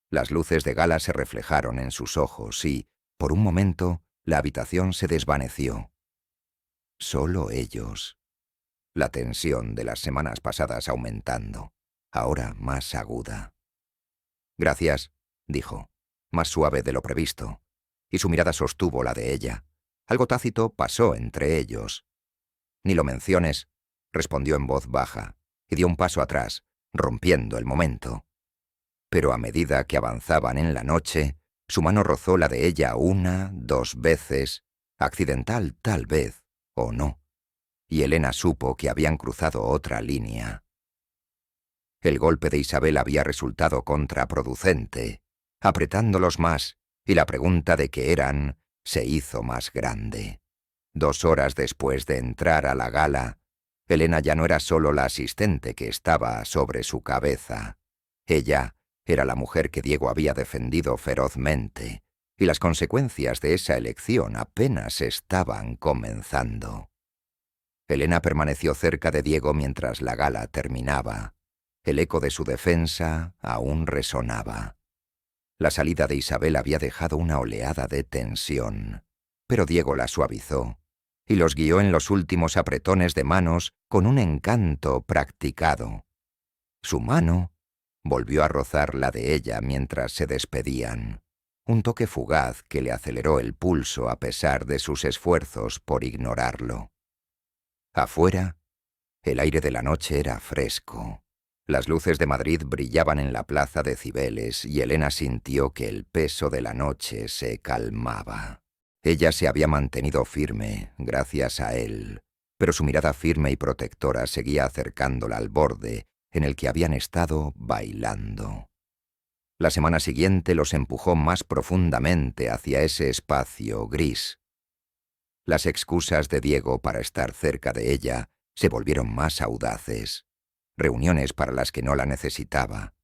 Las luces de gala se reflejaron en sus ojos y, por un momento, la habitación se desvaneció. Solo ellos. La tensión de las semanas pasadas aumentando, ahora más aguda. «Gracias», dijo, más suave de lo previsto, y su mirada sostuvo la de ella. Algo tácito pasó entre ellos. «Ni lo menciones», respondió en voz baja, y dio un paso atrás, rompiendo el momento. Pero a medida que avanzaban en la noche, su mano rozó la de ella 1, 2 veces, accidental tal vez, o no, y Elena supo que habían cruzado otra línea. El golpe de Isabel había resultado contraproducente, apretándolos más, y la pregunta de qué eran se hizo más grande. 2 horas después de entrar a la gala, Elena ya no era solo la asistente que estaba sobre su cabeza. Ella era la mujer que Diego había defendido ferozmente, y las consecuencias de esa elección apenas estaban comenzando. Elena permaneció cerca de Diego mientras la gala terminaba. El eco de su defensa aún resonaba. La salida de Isabel había dejado una oleada de tensión, pero Diego la suavizó y los guió en los últimos apretones de manos con un encanto practicado. Su mano volvió a rozar la de ella mientras se despedían, un toque fugaz que le aceleró el pulso a pesar de sus esfuerzos por ignorarlo. Afuera, el aire de la noche era fresco. Las luces de Madrid brillaban en la plaza de Cibeles y Elena sintió que el peso de la noche se calmaba. Ella se había mantenido firme, gracias a él, pero su mirada firme y protectora seguía acercándola al borde en el que habían estado bailando. La semana siguiente los empujó más profundamente hacia ese espacio gris. Las excusas de Diego para estar cerca de ella se volvieron más audaces. Reuniones para las que no la necesitaba,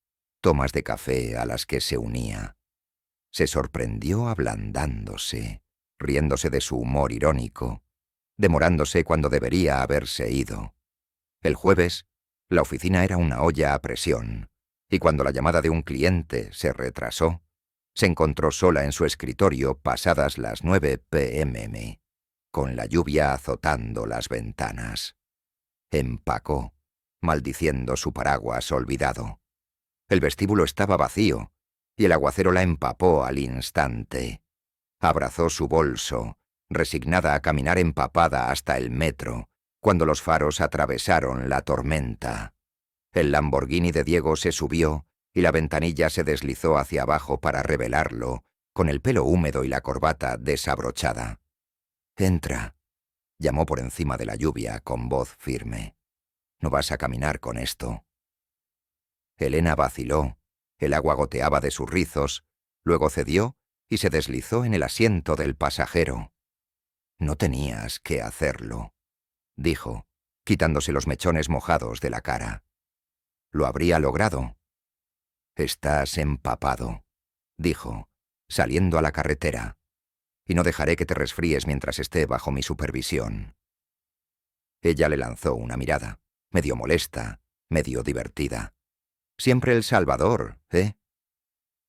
tomas de café a las que se unía. Se sorprendió ablandándose, riéndose de su humor irónico, demorándose cuando debería haberse ido. El jueves, la oficina era una olla a presión, y cuando la llamada de un cliente se retrasó, se encontró sola en su escritorio pasadas las 9 p.m., con la lluvia azotando las ventanas. Empacó, maldiciendo su paraguas olvidado. El vestíbulo estaba vacío, y el aguacero la empapó al instante. Abrazó su bolso, resignada a caminar empapada hasta el metro, cuando los faros atravesaron la tormenta. El Lamborghini de Diego se subió y la ventanilla se deslizó hacia abajo para revelarlo, con el pelo húmedo y la corbata desabrochada. «Entra», llamó por encima de la lluvia con voz firme. «No vas a caminar con esto». Elena vaciló, el agua goteaba de sus rizos, luego cedió y se deslizó en el asiento del pasajero. «No tenías que hacerlo», dijo, quitándose los mechones mojados de la cara. «Lo habría logrado». «Estás empapado», dijo, saliendo a la carretera, «y no dejaré que te resfríes mientras esté bajo mi supervisión». Ella le lanzó una mirada, medio molesta, medio divertida. «Siempre el Salvador, ¿eh?»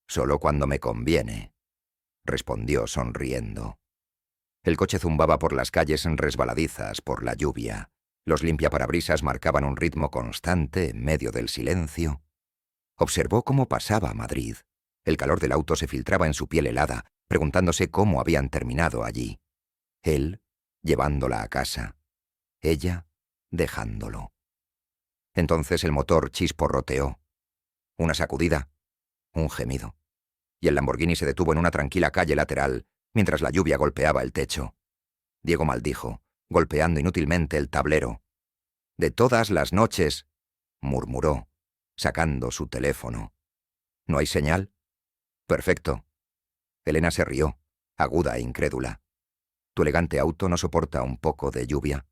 «Solo cuando me conviene», respondió sonriendo. El coche zumbaba por las calles resbaladizas por la lluvia. Los limpiaparabrisas marcaban un ritmo constante en medio del silencio. Observó cómo pasaba Madrid. El calor del auto se filtraba en su piel helada, preguntándose cómo habían terminado allí. Él, llevándola a casa. Ella, dejándolo. Entonces el motor chisporroteó. Una sacudida, un gemido. Y el Lamborghini se detuvo en una tranquila calle lateral, mientras la lluvia golpeaba el techo. Diego maldijo, golpeando inútilmente el tablero. «De todas las noches», murmuró, sacando su teléfono. «¿No hay señal?» «Perfecto». Elena se rió, aguda e incrédula. «¿Tu elegante auto no soporta un poco de lluvia?»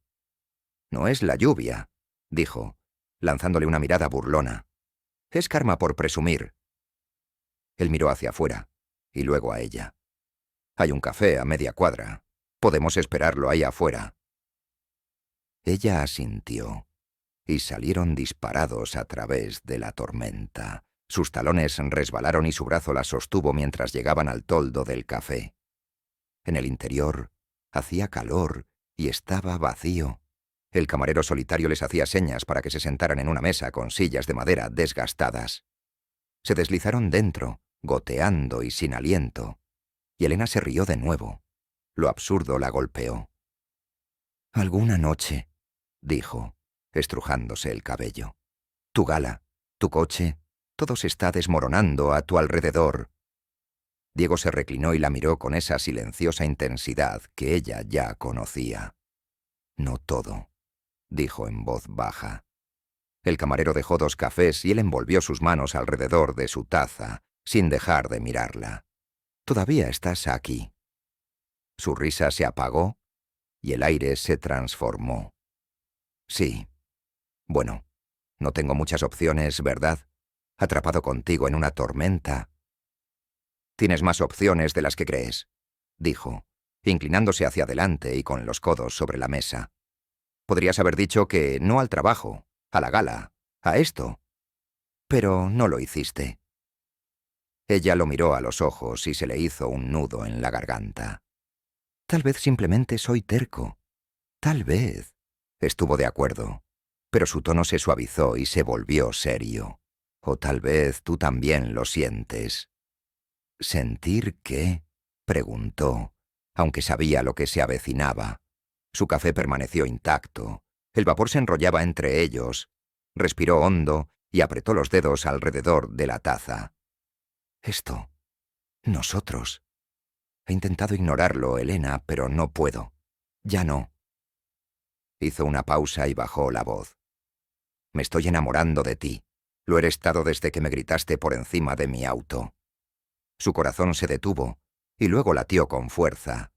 «No es la lluvia», dijo, lanzándole una mirada burlona. «Es karma por presumir». Él miró hacia afuera, y luego a ella. «Hay un café a media cuadra. Podemos esperarlo ahí afuera». Ella asintió, y salieron disparados a través de la tormenta. Sus talones resbalaron y su brazo la sostuvo mientras llegaban al toldo del café. En el interior hacía calor y estaba vacío. El camarero solitario les hacía señas para que se sentaran en una mesa con sillas de madera desgastadas. Se deslizaron dentro, goteando y sin aliento, y Elena se rió de nuevo. Lo absurdo la golpeó. «Alguna noche», dijo, estrujándose el cabello. «Tu gala, tu coche, todo se está desmoronando a tu alrededor». Diego se reclinó y la miró con esa silenciosa intensidad que ella ya conocía. «No todo», dijo en voz baja. El camarero dejó 2 cafés y él envolvió sus manos alrededor de su taza, sin dejar de mirarla. «Todavía estás aquí». Su risa se apagó y el aire se transformó. «Sí. Bueno, no tengo muchas opciones, ¿verdad? Atrapado contigo en una tormenta». «Tienes más opciones de las que crees», dijo, inclinándose hacia adelante y con los codos sobre la mesa. «Podrías haber dicho que no al trabajo, a la gala, a esto. Pero no lo hiciste». Ella lo miró a los ojos y se le hizo un nudo en la garganta. «Tal vez simplemente soy terco. Tal vez». Estuvo de acuerdo, pero su tono se suavizó y se volvió serio. «O tal vez tú también lo sientes». «¿Sentir qué?», preguntó, aunque sabía lo que se avecinaba. Su café permaneció intacto. El vapor se enrollaba entre ellos. Respiró hondo y apretó los dedos alrededor de la taza. «Esto. Nosotros. He intentado ignorarlo, Elena, pero no puedo. Ya no». Hizo una pausa y bajó la voz. «Me estoy enamorando de ti. Lo he estado desde que me gritaste por encima de mi auto». Su corazón se detuvo y luego latió con fuerza.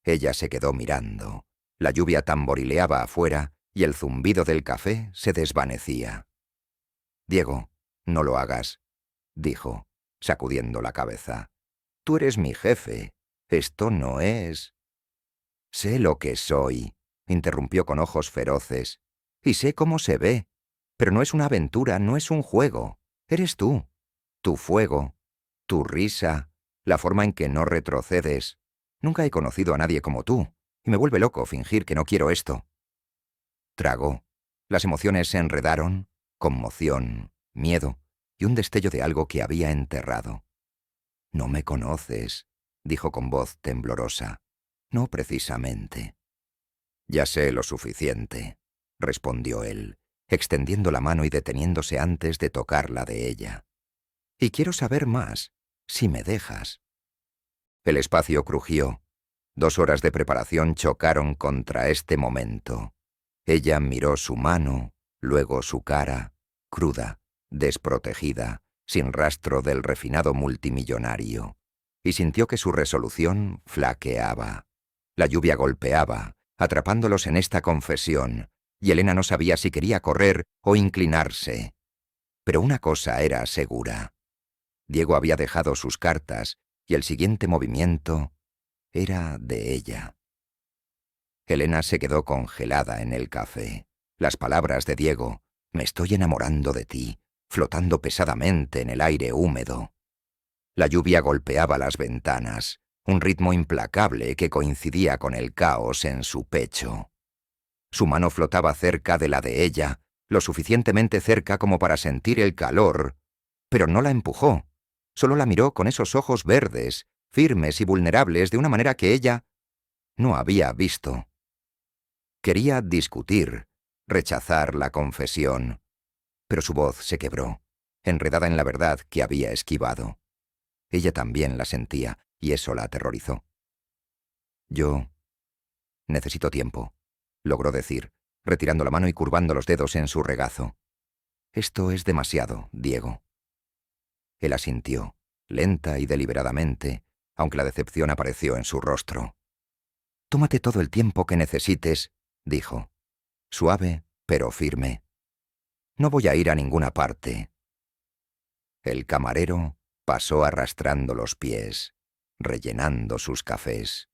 Ella se quedó mirando. La lluvia tamborileaba afuera y el zumbido del café se desvanecía. «Diego, no lo hagas», dijo, sacudiendo la cabeza. «Tú eres mi jefe. Esto no es...» Sé lo que soy, interrumpió con ojos feroces, y sé cómo se ve, pero no es una aventura, no es un juego. Eres tú, tu fuego, tu risa, la forma en que no retrocedes. Nunca he conocido a nadie como tú, y me vuelve loco fingir que no quiero esto. Tragó. Las emociones se enredaron, conmoción, miedo y un destello de algo que había enterrado. «No me conoces», dijo con voz temblorosa. «No precisamente». «Ya sé lo suficiente», respondió él, extendiendo la mano y deteniéndose antes de tocar la de ella. «Y quiero saber más, si me dejas». El espacio crujió. 2 horas de preparación chocaron contra este momento. Ella miró su mano, luego su cara, cruda, desprotegida, sin rastro del refinado multimillonario, y sintió que su resolución flaqueaba. La lluvia golpeaba, atrapándolos en esta confesión, y Elena no sabía si quería correr o inclinarse. Pero una cosa era segura. Diego había dejado sus cartas, y el siguiente movimiento era de ella. Elena se quedó congelada en el café. Las palabras de Diego, «Me estoy enamorando de ti», flotando pesadamente en el aire húmedo. La lluvia golpeaba las ventanas, un ritmo implacable que coincidía con el caos en su pecho. Su mano flotaba cerca de la de ella, lo suficientemente cerca como para sentir el calor, pero no la empujó. Solo la miró con esos ojos verdes, firmes y vulnerables de una manera que ella no había visto. Quería discutir, rechazar la confesión, pero su voz se quebró, enredada en la verdad que había esquivado. Ella también la sentía, y eso la aterrorizó. «Yo necesito tiempo», logró decir, retirando la mano y curvando los dedos en su regazo. «Esto es demasiado, Diego». Él asintió, lenta y deliberadamente, aunque la decepción apareció en su rostro. «Tómate todo el tiempo que necesites», dijo, suave pero firme. «No voy a ir a ninguna parte». El camarero pasó arrastrando los pies, rellenando sus cafés,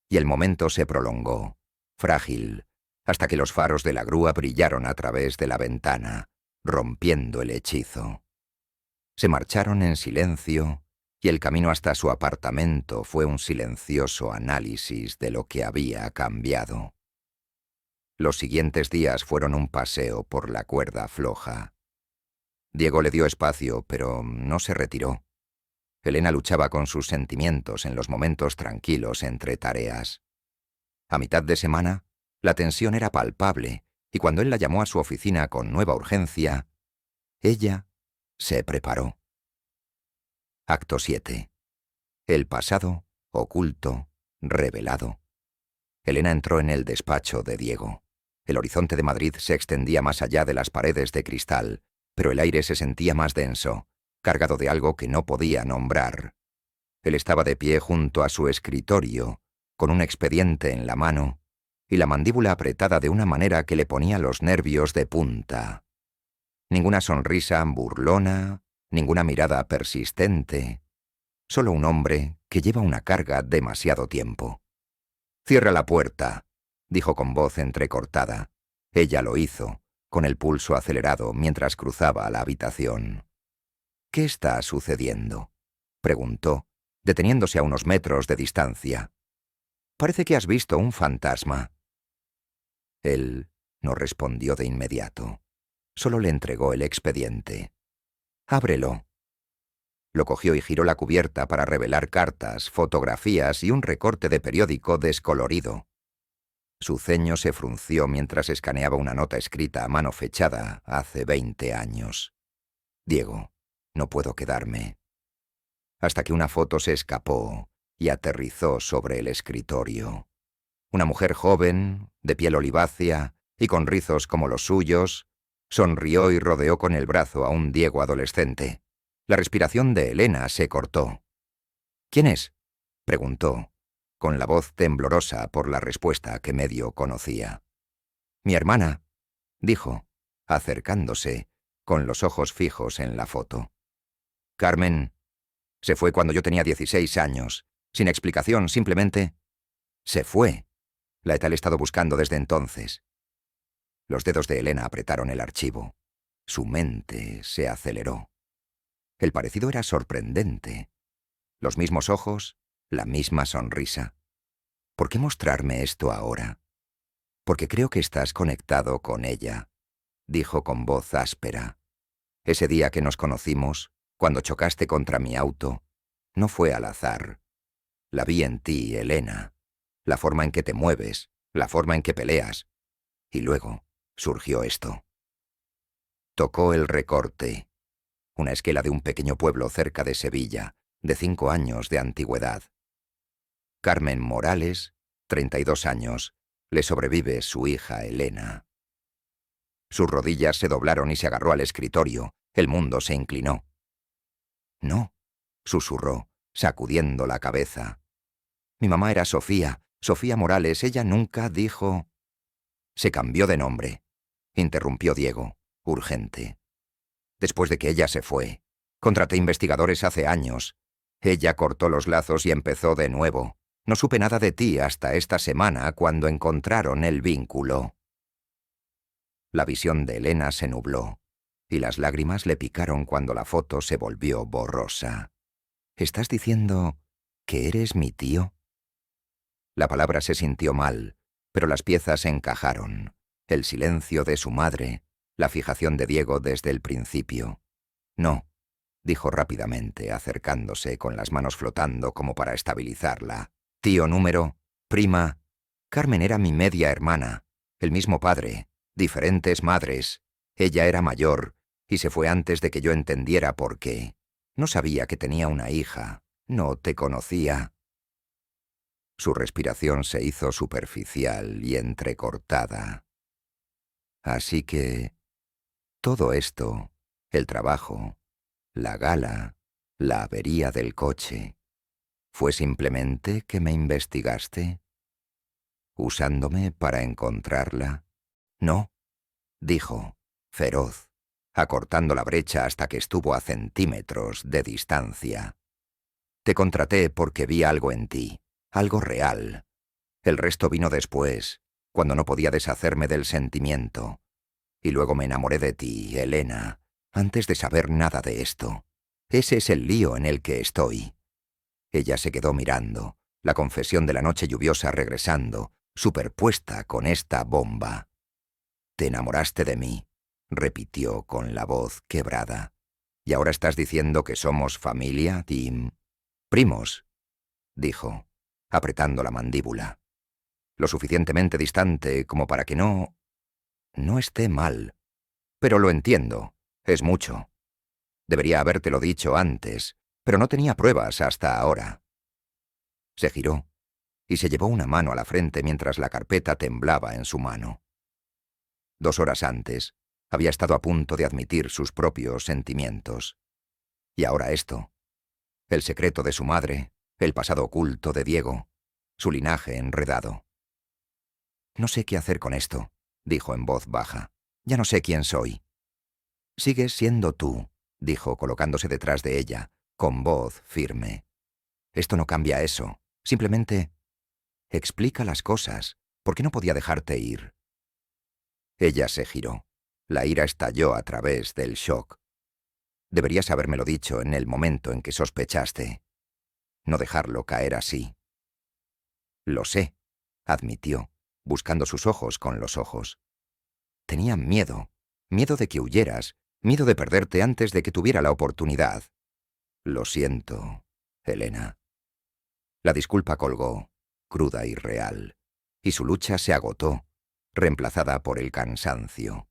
y el momento se prolongó, frágil, hasta que los faros de la grúa brillaron a través de la ventana, rompiendo el hechizo. Se marcharon en silencio, y el camino hasta su apartamento fue un silencioso análisis de lo que había cambiado. Los siguientes días fueron un paseo por la cuerda floja. Diego le dio espacio, pero no se retiró. Elena luchaba con sus sentimientos en los momentos tranquilos entre tareas. A mitad de semana, la tensión era palpable, y cuando él la llamó a su oficina con nueva urgencia, ella se preparó. Acto 7. El pasado, oculto, revelado. Elena entró en el despacho de Diego. El horizonte de Madrid se extendía más allá de las paredes de cristal, pero el aire se sentía más denso, cargado de algo que no podía nombrar. Él estaba de pie junto a su escritorio, con un expediente en la mano y la mandíbula apretada de una manera que le ponía los nervios de punta. Ninguna sonrisa burlona, ninguna mirada persistente. Solo un hombre que lleva una carga demasiado tiempo. «Cierra la puerta», dijo con voz entrecortada. Ella lo hizo, con el pulso acelerado mientras cruzaba la habitación. «¿Qué está sucediendo?», preguntó, deteniéndose a unos metros de distancia. «Parece que has visto un fantasma». Él no respondió de inmediato. Solo le entregó el expediente. «Ábrelo». Lo cogió y giró la cubierta para revelar cartas, fotografías y un recorte de periódico descolorido. Su ceño se frunció mientras escaneaba una nota escrita a mano fechada hace 20 años. «Diego, no puedo quedarme». Hasta que una foto se escapó y aterrizó sobre el escritorio. Una mujer joven, de piel olivácea y con rizos como los suyos, sonrió y rodeó con el brazo a un Diego adolescente. La respiración de Elena se cortó. «¿Quién es?», preguntó, con la voz temblorosa por la respuesta que medio conocía. «Mi hermana», dijo, acercándose, con los ojos fijos en la foto. «Carmen se fue cuando yo tenía 16 años, sin explicación, simplemente se fue». La he tal estado buscando desde entonces. Los dedos de Elena apretaron el archivo. Su mente se aceleró. El parecido era sorprendente. Los mismos ojos, la misma sonrisa. ¿Por qué mostrarme esto ahora? Porque creo que estás conectado con ella, dijo con voz áspera. Ese día que nos conocimos, cuando chocaste contra mi auto, no fue al azar. La vi en ti, Elena. La forma en que te mueves, la forma en que peleas. Y luego surgió esto. Tocó el recorte. Una esquela de un pequeño pueblo cerca de Sevilla, de 5 años de antigüedad. Carmen Morales, 32 años, le sobrevive su hija Elena. Sus rodillas se doblaron y se agarró al escritorio. El mundo se inclinó. No, susurró, sacudiendo la cabeza. Mi mamá era Sofía, Sofía Morales. Ella nunca dijo... Se cambió de nombre, interrumpió Diego, urgente. Después de que ella se fue, contraté investigadores hace años. Ella cortó los lazos y empezó de nuevo. No supe nada de ti hasta esta semana cuando encontraron el vínculo. La visión de Elena se nubló, y las lágrimas le picaron cuando la foto se volvió borrosa. ¿Estás diciendo que eres mi tío? La palabra se sintió mal, pero las piezas encajaron. El silencio de su madre, la fijación de Diego desde el principio. No, dijo rápidamente, acercándose con las manos flotando como para estabilizarla. Tío número, prima. Carmen era mi media hermana, el mismo padre, diferentes madres. Ella era mayor y se fue antes de que yo entendiera por qué. No sabía que tenía una hija, no te conocía. Su respiración se hizo superficial y entrecortada. Así que todo esto, el trabajo, la gala, la avería del coche, ¿fue simplemente que me investigaste? ¿Usándome para encontrarla? No, dijo, feroz, acortando la brecha hasta que estuvo a centímetros de distancia. Te contraté porque vi algo en ti, algo real. El resto vino después, cuando no podía deshacerme del sentimiento. Y luego me enamoré de ti, Elena, antes de saber nada de esto. Ese es el lío en el que estoy. Ella se quedó mirando, la confesión de la noche lluviosa regresando, superpuesta con esta bomba. Te enamoraste de mí, repitió con la voz quebrada. ¿Y ahora estás diciendo que somos familia, Tim? Primos, dijo, apretando la mandíbula. Lo suficientemente distante como para que no esté mal. Pero lo entiendo, es mucho. Debería habértelo dicho antes, pero no tenía pruebas hasta ahora. Se giró y se llevó una mano a la frente mientras la carpeta temblaba en su mano. 2 horas antes, había estado a punto de admitir sus propios sentimientos. Y ahora esto. El secreto de su madre, el pasado oculto de Diego, su linaje enredado. No sé qué hacer con esto, dijo en voz baja. Ya no sé quién soy. Sigues siendo tú, dijo colocándose detrás de ella, con voz firme. Esto no cambia eso. Simplemente explica las cosas. ¿Por qué no podía dejarte ir? Ella se giró. La ira estalló a través del shock. Deberías habérmelo dicho en el momento en que sospechaste. No dejarlo caer así. Lo sé, admitió, buscando sus ojos con los ojos. Tenía miedo, miedo de que huyeras, miedo de perderte antes de que tuviera la oportunidad. Lo siento, Elena. La disculpa colgó, cruda y real, y su lucha se agotó, reemplazada por el cansancio.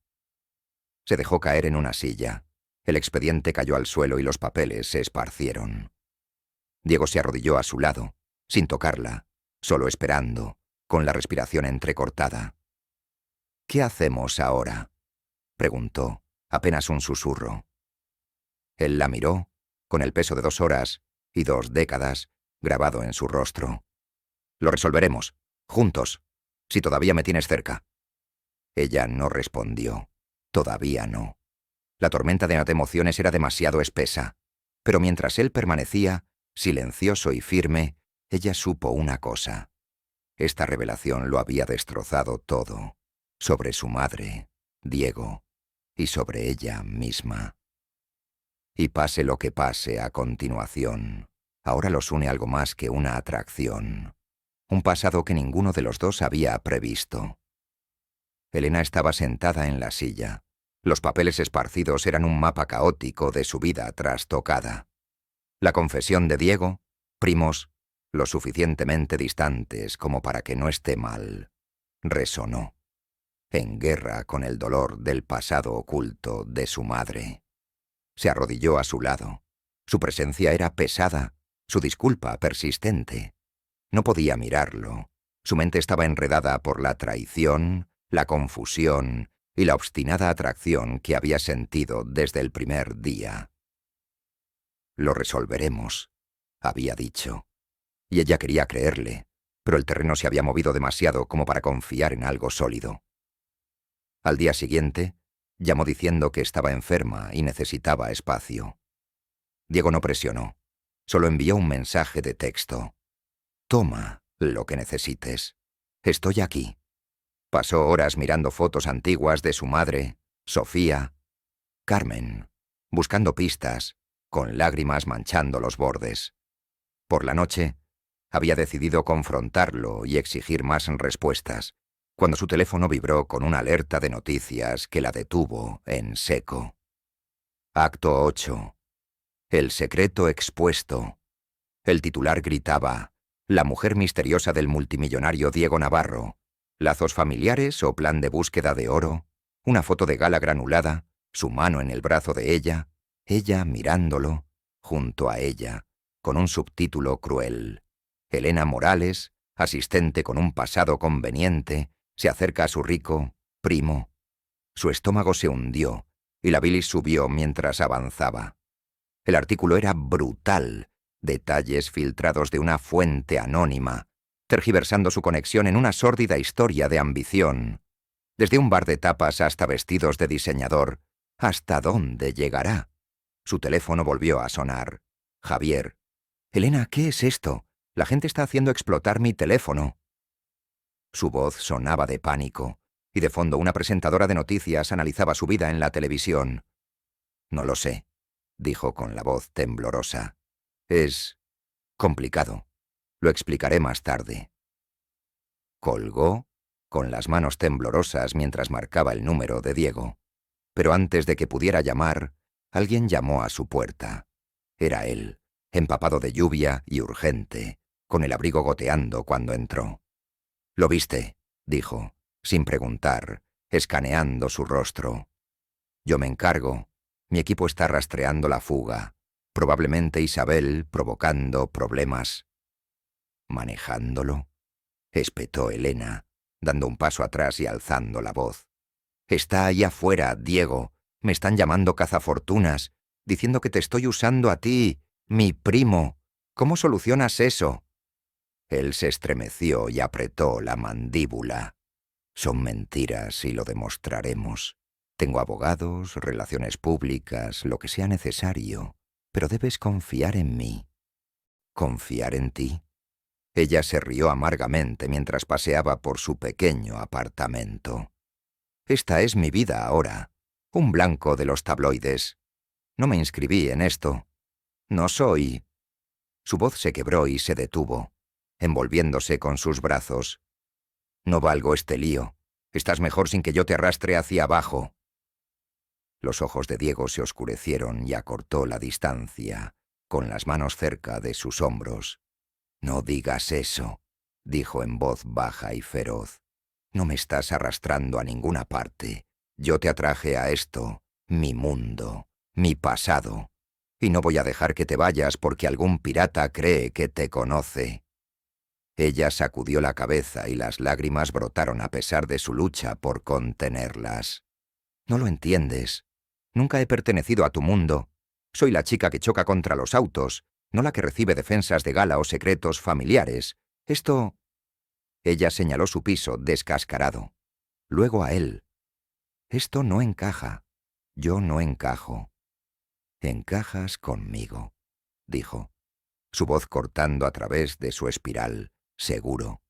Se dejó caer en una silla. El expediente cayó al suelo y los papeles se esparcieron. Diego se arrodilló a su lado, sin tocarla, solo esperando, con la respiración entrecortada. «¿Qué hacemos ahora?», preguntó, apenas un susurro. Él la miró, con el peso de 2 horas y 2 décadas grabado en su rostro. «Lo resolveremos, juntos, si todavía me tienes cerca». Ella no respondió. Todavía no. La tormenta de emociones era demasiado espesa, pero mientras él permanecía, silencioso y firme, ella supo una cosa. Esta revelación lo había destrozado todo, sobre su madre, Diego, y sobre ella misma. Y pase lo que pase a continuación, ahora los une algo más que una atracción, un pasado que ninguno de los dos había previsto. Elena estaba sentada en la silla. Los papeles esparcidos eran un mapa caótico de su vida trastocada. La confesión de Diego, primos, lo suficientemente distantes como para que no esté mal, resonó, en guerra con el dolor del pasado oculto de su madre. Se arrodilló a su lado. Su presencia era pesada, su disculpa persistente. No podía mirarlo. Su mente estaba enredada por la traición, la confusión y la obstinada atracción que había sentido desde el primer día. «Lo resolveremos», había dicho. Y ella quería creerle, pero el terreno se había movido demasiado como para confiar en algo sólido. Al día siguiente, llamó diciendo que estaba enferma y necesitaba espacio. Diego no presionó, solo envió un mensaje de texto. «Toma lo que necesites. Estoy aquí». Pasó horas mirando fotos antiguas de su madre, Sofía, Carmen, buscando pistas, con lágrimas manchando los bordes. Por la noche, había decidido confrontarlo y exigir más respuestas, cuando su teléfono vibró con una alerta de noticias que la detuvo en seco. Acto 8. El secreto expuesto. El titular gritaba: «La mujer misteriosa del multimillonario Diego Navarro. Lazos familiares o plan de búsqueda de oro». Una foto de gala granulada, su mano en el brazo de ella mirándolo, junto a ella, con un subtítulo cruel. Elena Morales, asistente con un pasado conveniente, se acerca a su rico primo. Su estómago se hundió y la bilis subió mientras avanzaba. El artículo era brutal, detalles filtrados de una fuente anónima, tergiversando su conexión en una sórdida historia de ambición. Desde un bar de tapas hasta vestidos de diseñador, ¿hasta dónde llegará? Su teléfono volvió a sonar. Javier. «Elena, ¿qué es esto? La gente está haciendo explotar mi teléfono». Su voz sonaba de pánico, y de fondo una presentadora de noticias analizaba su vida en la televisión. «No lo sé», dijo con la voz temblorosa. «Es complicado. Lo explicaré más tarde». Colgó, con las manos temblorosas mientras marcaba el número de Diego. Pero antes de que pudiera llamar, alguien llamó a su puerta. Era él, empapado de lluvia y urgente, con el abrigo goteando cuando entró. «¿Lo viste?», dijo, sin preguntar, escaneando su rostro. «Yo me encargo. Mi equipo está rastreando la fuga. Probablemente Isabel provocando problemas». «¿Manejándolo?», espetó Elena, dando un paso atrás y alzando la voz. «Está ahí afuera, Diego. Me están llamando cazafortunas, diciendo que te estoy usando a ti, mi primo. ¿Cómo solucionas eso?». Él se estremeció y apretó la mandíbula. «Son mentiras y lo demostraremos. Tengo abogados, relaciones públicas, lo que sea necesario, pero debes confiar en mí». «¿Confiar en ti?». Ella se rió amargamente mientras paseaba por su pequeño apartamento. «Esta es mi vida ahora, un blanco de los tabloides. No me inscribí en esto. No soy...». Su voz se quebró y se detuvo, envolviéndose con sus brazos. «No valgo este lío. Estás mejor sin que yo te arrastre hacia abajo». Los ojos de Diego se oscurecieron y acortó la distancia, con las manos cerca de sus hombros. «No digas eso», dijo en voz baja y feroz. «No me estás arrastrando a ninguna parte. Yo te atraje a esto, mi mundo, mi pasado. Y no voy a dejar que te vayas porque algún pirata cree que te conoce». Ella sacudió la cabeza y las lágrimas brotaron a pesar de su lucha por contenerlas. «No lo entiendes. Nunca he pertenecido a tu mundo. Soy la chica que choca contra los autos, no la que recibe defensas de gala o secretos familiares. Esto...». Ella señaló su piso descascarado. Luego a él. «Esto no encaja. Yo no encajo». «Encajas conmigo», dijo, su voz cortando a través de su espiral, seguro.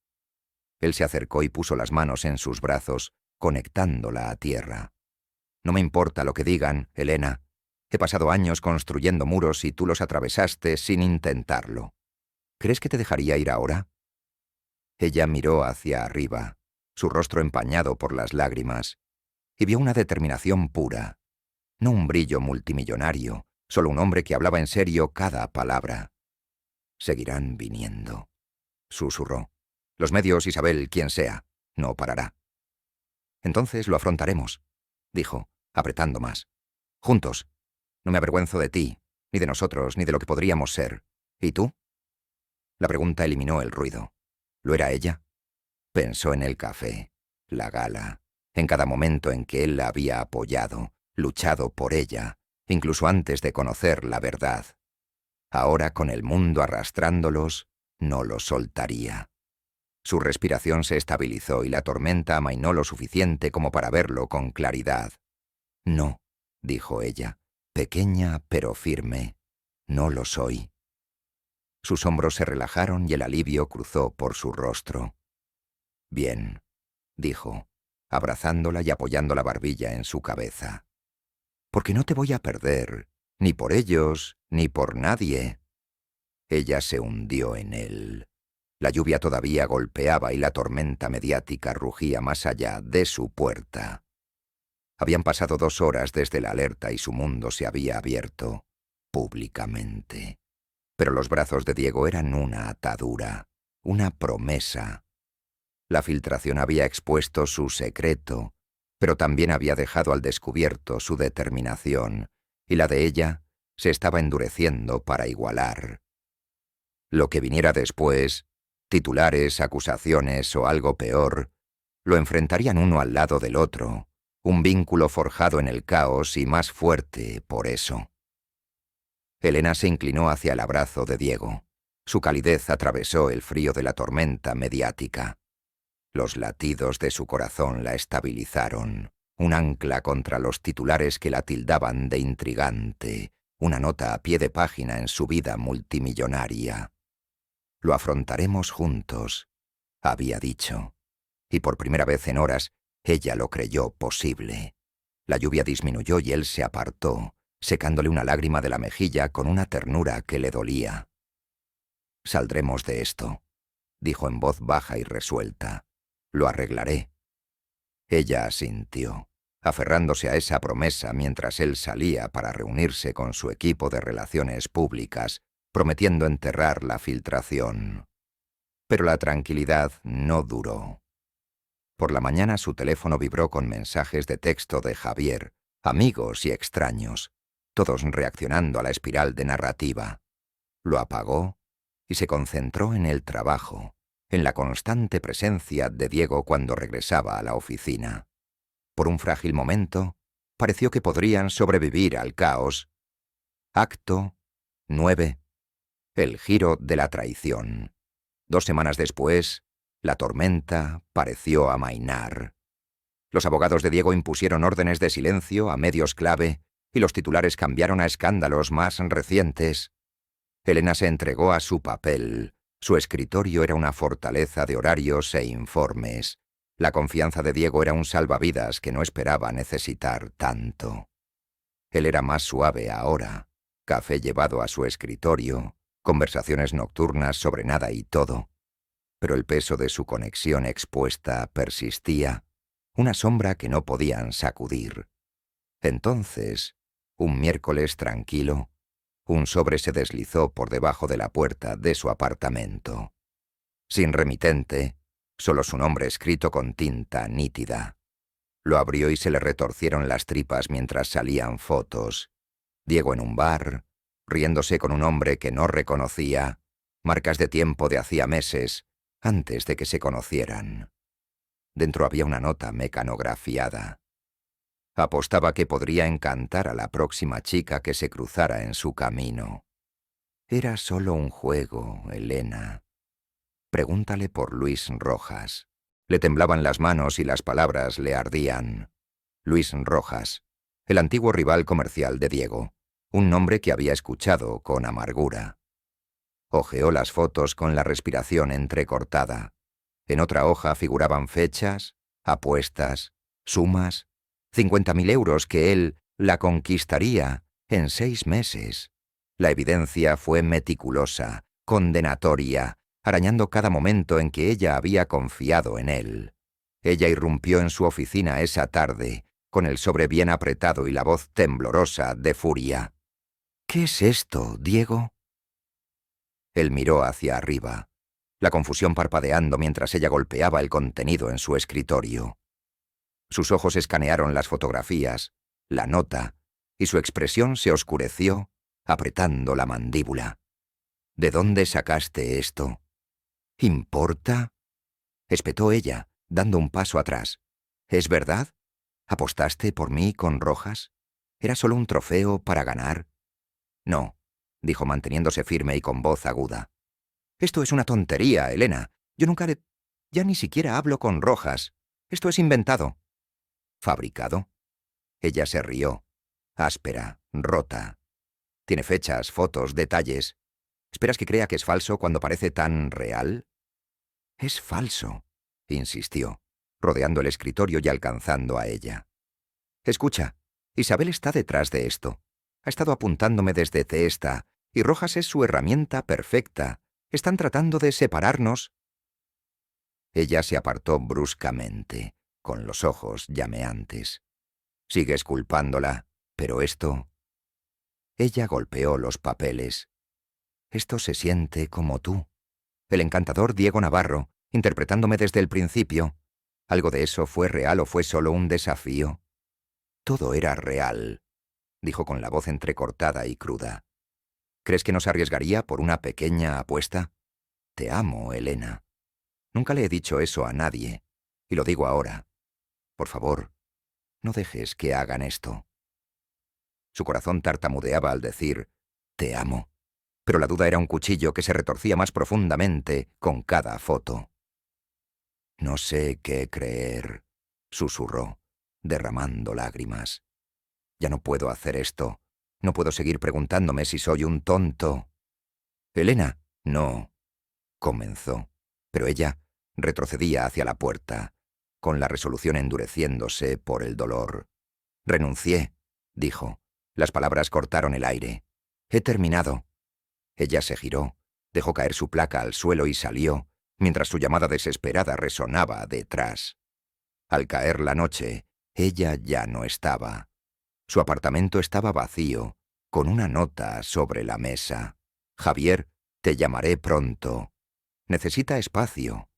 Él se acercó y puso las manos en sus brazos, conectándola a tierra. «No me importa lo que digan, Elena. He pasado años construyendo muros y tú los atravesaste sin intentarlo. ¿Crees que te dejaría ir ahora?» Ella miró hacia arriba, su rostro empañado por las lágrimas, y vio una determinación pura. No un brillo multimillonario, solo un hombre que hablaba en serio cada palabra. «Seguirán viniendo», susurró. «Los medios, Isabel, quien sea, no parará». «Entonces lo afrontaremos», dijo, apretando más. «Juntos. No me avergüenzo de ti, ni de nosotros, ni de lo que podríamos ser. ¿Y tú?» La pregunta eliminó el ruido. ¿Lo era ella? Pensó en el café, la gala, en cada momento en que él la había apoyado, luchado por ella, incluso antes de conocer la verdad. Ahora, con el mundo arrastrándolos, no los soltaría. Su respiración se estabilizó y la tormenta amainó lo suficiente como para verlo con claridad. «No», dijo ella, pequeña pero firme, «no lo soy». Sus hombros se relajaron y el alivio cruzó por su rostro. «Bien», dijo, abrazándola y apoyando la barbilla en su cabeza. «Porque no te voy a perder, ni por ellos, ni por nadie». Ella se hundió en él. La lluvia todavía golpeaba y la tormenta mediática rugía más allá de su puerta. Habían pasado 2 horas desde la alerta y su mundo se había abierto, públicamente. Pero los brazos de Diego eran una atadura, una promesa. La filtración había expuesto su secreto, pero también había dejado al descubierto su determinación, y la de ella se estaba endureciendo para igualar. Lo que viniera después, titulares, acusaciones o algo peor, lo enfrentarían uno al lado del otro, un vínculo forjado en el caos y más fuerte por eso. Elena se inclinó hacia el abrazo de Diego. Su calidez atravesó el frío de la tormenta mediática. Los latidos de su corazón la estabilizaron, un ancla contra los titulares que la tildaban de intrigante, una nota a pie de página en su vida multimillonaria. «Lo afrontaremos juntos», había dicho, y por primera vez en horas ella lo creyó posible. La lluvia disminuyó y él se apartó, secándole una lágrima de la mejilla con una ternura que le dolía. «Saldremos de esto», dijo en voz baja y resuelta. «Lo arreglaré». Ella asintió, aferrándose a esa promesa mientras él salía para reunirse con su equipo de relaciones públicas, prometiendo enterrar la filtración. Pero la tranquilidad no duró. Por la mañana su teléfono vibró con mensajes de texto de Javier, amigos y extraños, todos reaccionando a la espiral de narrativa. Lo apagó y se concentró en el trabajo, en la constante presencia de Diego cuando regresaba a la oficina. Por un frágil momento, pareció que podrían sobrevivir al caos. Acto 9. El giro de la traición. 2 semanas después, la tormenta pareció amainar. Los abogados de Diego impusieron órdenes de silencio a medios clave y los titulares cambiaron a escándalos más recientes. Elena se entregó a su papel. Su escritorio era una fortaleza de horarios e informes. La confianza de Diego era un salvavidas que no esperaba necesitar tanto. Él era más suave ahora. Café llevado a su escritorio, conversaciones nocturnas sobre nada y todo. Pero el peso de su conexión expuesta persistía, una sombra que no podían sacudir. Entonces, un miércoles tranquilo, un sobre se deslizó por debajo de la puerta de su apartamento. Sin remitente, solo su nombre escrito con tinta nítida. Lo abrió y se le retorcieron las tripas mientras salían fotos. Diego en un bar, riéndose con un hombre que no reconocía, marcas de tiempo de hacía meses, antes de que se conocieran. Dentro había una nota mecanografiada. Apostaba que podría encantar a la próxima chica que se cruzara en su camino. Era solo un juego, Elena. Pregúntale por Luis Rojas. Le temblaban las manos y las palabras le ardían. Luis Rojas, el antiguo rival comercial de Diego, un nombre que había escuchado con amargura. Hojeó las fotos con la respiración entrecortada. En otra hoja figuraban fechas, apuestas, sumas, 50.000 euros que él la conquistaría en 6 meses. La evidencia fue meticulosa, condenatoria, arañando cada momento en que ella había confiado en él. Ella irrumpió en su oficina esa tarde, con el sobre bien apretado y la voz temblorosa de furia. «¿Qué es esto, Diego?» Él miró hacia arriba, la confusión parpadeando mientras ella golpeaba el contenido en su escritorio. Sus ojos escanearon las fotografías, la nota, y su expresión se oscureció, apretando la mandíbula. «¿De dónde sacaste esto?» «¿Importa?», espetó ella, dando un paso atrás. «¿Es verdad? ¿Apostaste por mí con Rojas? ¿Era solo un trofeo para ganar?» «No», dijo manteniéndose firme y con voz aguda. «Esto es una tontería, Elena. Yo nunca le... Ya ni siquiera hablo con Rojas. Esto es inventado». «¿Fabricado?» Ella se rió, áspera, rota. «Tiene fechas, fotos, detalles. ¿Esperas que crea que es falso cuando parece tan real?» «Es falso», insistió, rodeando el escritorio y alcanzando a ella. «Escucha, Isabel está detrás de esto. Ha estado apuntándome desde Cesta, y Rojas es su herramienta perfecta. Están tratando de separarnos». Ella se apartó bruscamente, con los ojos llameantes. «Sigues culpándola, pero esto...» Ella golpeó los papeles. «Esto se siente como tú. El encantador Diego Navarro, interpretándome desde el principio. ¿Algo de eso fue real o fue solo un desafío?» «Todo era real», dijo con la voz entrecortada y cruda. «¿Crees que nos arriesgaría por una pequeña apuesta? Te amo, Elena. Nunca le he dicho eso a nadie, y lo digo ahora. Por favor, no dejes que hagan esto». Su corazón tartamudeaba al decir «te amo», pero la duda era un cuchillo que se retorcía más profundamente con cada foto. «No sé qué creer», susurró, derramando lágrimas. «Ya no puedo hacer esto. No puedo seguir preguntándome si soy un tonto». «Elena, no», comenzó, pero ella retrocedía hacia la puerta, con la resolución endureciéndose por el dolor. «Renuncié», dijo. Las palabras cortaron el aire. «He terminado». Ella se giró, dejó caer su placa al suelo y salió, mientras su llamada desesperada resonaba detrás. Al caer la noche, ella ya no estaba. Su apartamento estaba vacío, con una nota sobre la mesa. «Javier, te llamaré pronto. Necesita espacio».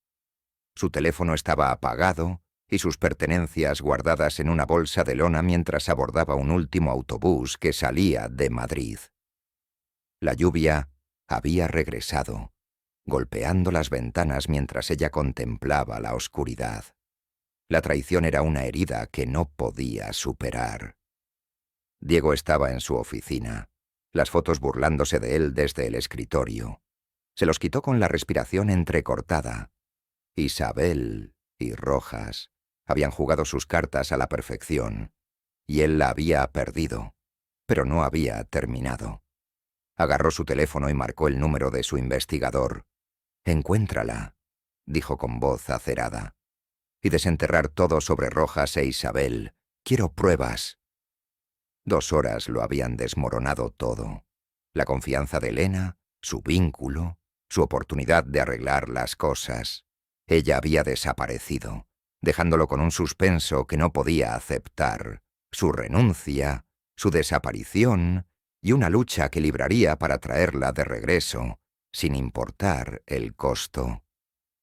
Su teléfono estaba apagado y sus pertenencias guardadas en una bolsa de lona mientras abordaba un último autobús que salía de Madrid. La lluvia había regresado, golpeando las ventanas mientras ella contemplaba la oscuridad. La traición era una herida que no podía superar. Diego estaba en su oficina, las fotos burlándose de él desde el escritorio. Se los quitó con la respiración entrecortada. Isabel y Rojas habían jugado sus cartas a la perfección, y él la había perdido, pero no había terminado. Agarró su teléfono y marcó el número de su investigador. «Encuéntrala», dijo con voz acerada. «Y desenterrar todo sobre Rojas e Isabel. Quiero pruebas». 2 horas lo habían desmoronado todo. La confianza de Elena, su vínculo, su oportunidad de arreglar las cosas. Ella había desaparecido, dejándolo con un suspenso que no podía aceptar. Su renuncia, su desaparición y una lucha que libraría para traerla de regreso, sin importar el costo.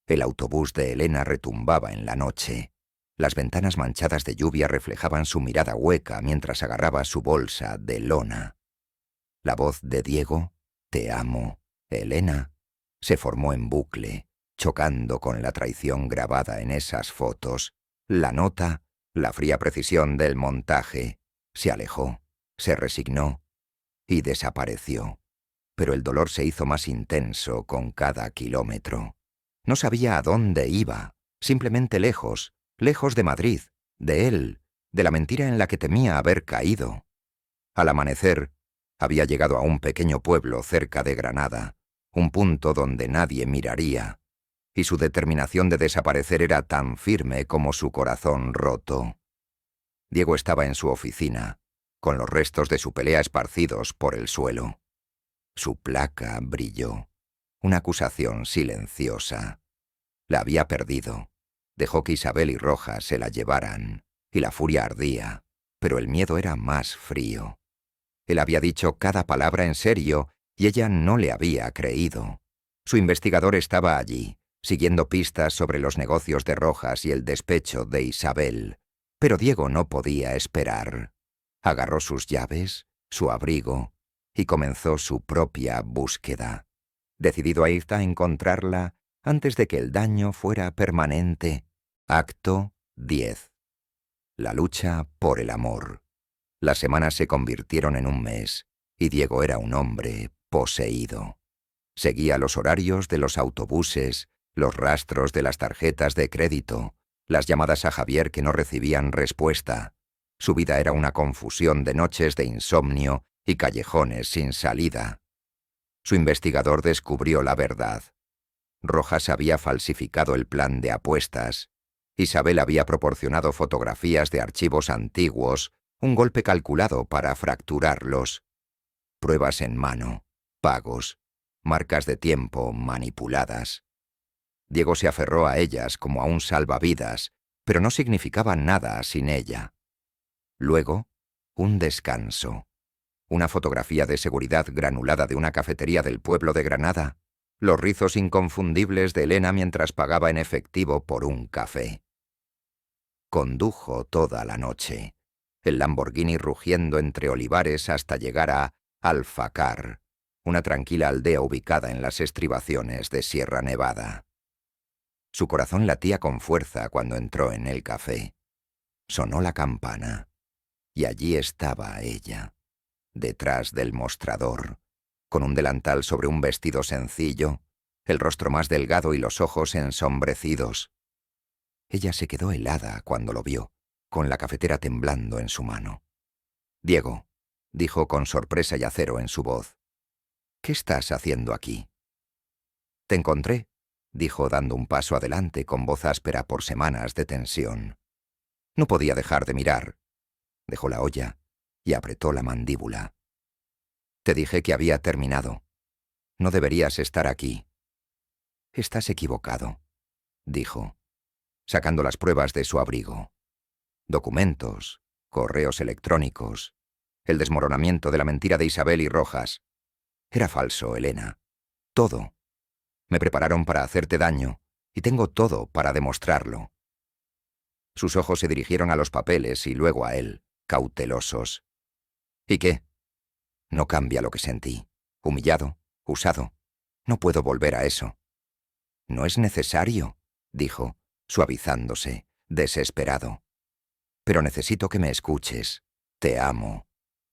El autobús de Elena retumbaba en la noche. Las ventanas manchadas de lluvia reflejaban su mirada hueca mientras agarraba su bolsa de lona. La voz de Diego, «Te amo, Elena», se formó en bucle, chocando con la traición grabada en esas fotos. La nota, la fría precisión del montaje. Se alejó, se resignó y desapareció. Pero el dolor se hizo más intenso con cada kilómetro. No sabía a dónde iba, simplemente lejos, lejos de Madrid, de él, de la mentira en la que temía haber caído. Al amanecer, había llegado a un pequeño pueblo cerca de Granada, un punto donde nadie miraría. y su determinación de desaparecer era tan firme como su corazón roto. Diego estaba en su oficina, con los restos de su pelea esparcidos por el suelo. Su placa brilló, una acusación silenciosa. La había perdido. Dejó que Isabel y Rojas se la llevaran, y la furia ardía, pero el miedo era más frío. Él había dicho cada palabra en serio, y ella no le había creído. Su investigador estaba allí, siguiendo pistas sobre los negocios de Rojas y el despecho de Isabel. Pero Diego no podía esperar. Agarró sus llaves, su abrigo, y comenzó su propia búsqueda, decidido a ir a encontrarla antes de que el daño fuera permanente. Acto 10. La lucha por el amor. Las semanas se convirtieron en un mes, y Diego era un hombre poseído. Seguía los horarios de los autobuses, los rastros de las tarjetas de crédito, las llamadas a Javier que no recibían respuesta. Su vida era una confusión de noches de insomnio y callejones sin salida. Su investigador descubrió la verdad. Rojas había falsificado el plan de apuestas. Isabel había proporcionado fotografías de archivos antiguos, un golpe calculado para fracturarlos. Pruebas en mano, pagos, marcas de tiempo manipuladas. Diego se aferró a ellas como a un salvavidas, pero no significaban nada sin ella. Luego, un descanso. Una fotografía de seguridad granulada de una cafetería del pueblo de Granada. Los rizos inconfundibles de Elena mientras pagaba en efectivo por un café. Condujo toda la noche, el Lamborghini rugiendo entre olivares hasta llegar a Alfacar, una tranquila aldea ubicada en las estribaciones de Sierra Nevada. Su corazón latía con fuerza cuando entró en el café. Sonó la campana, y allí estaba ella, detrás del mostrador, con un delantal sobre un vestido sencillo, el rostro más delgado y los ojos ensombrecidos. Ella se quedó helada cuando lo vio, con la cafetera temblando en su mano. «Diego», dijo con sorpresa y acero en su voz, «¿qué estás haciendo aquí?» «Te encontré», dijo dando un paso adelante con voz áspera por semanas de tensión. No podía dejar de mirar. Dejó la olla y apretó la mandíbula. «Te dije que había terminado. No deberías estar aquí». «Estás equivocado», dijo, sacando las pruebas de su abrigo. Documentos, correos electrónicos, el desmoronamiento de la mentira de Isabel y Rojas. Era falso, Elena. Todo. Me prepararon para hacerte daño, y tengo todo para demostrarlo. Sus ojos se dirigieron a los papeles y luego a él, cautelosos. ¿Y qué? No cambia lo que sentí. Humillado, usado. No puedo volver a eso. No es necesario, dijo, suavizándose, desesperado. Pero necesito que me escuches. Te amo.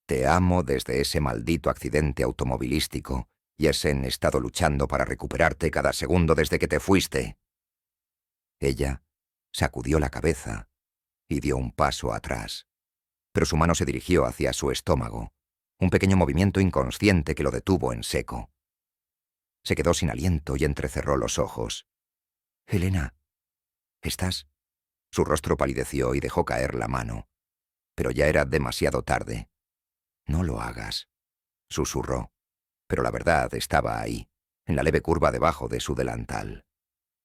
Te amo desde ese maldito accidente automovilístico y ese en estado luchando para recuperarte cada segundo desde que te fuiste. Ella sacudió la cabeza y dio un paso atrás, pero su mano se dirigió hacia su estómago, un pequeño movimiento inconsciente que lo detuvo en seco. Se quedó sin aliento y entrecerró los ojos. «Elena, ¿estás?» Su rostro palideció y dejó caer la mano, pero ya era demasiado tarde. «No lo hagas», susurró, pero la verdad estaba ahí, en la leve curva debajo de su delantal.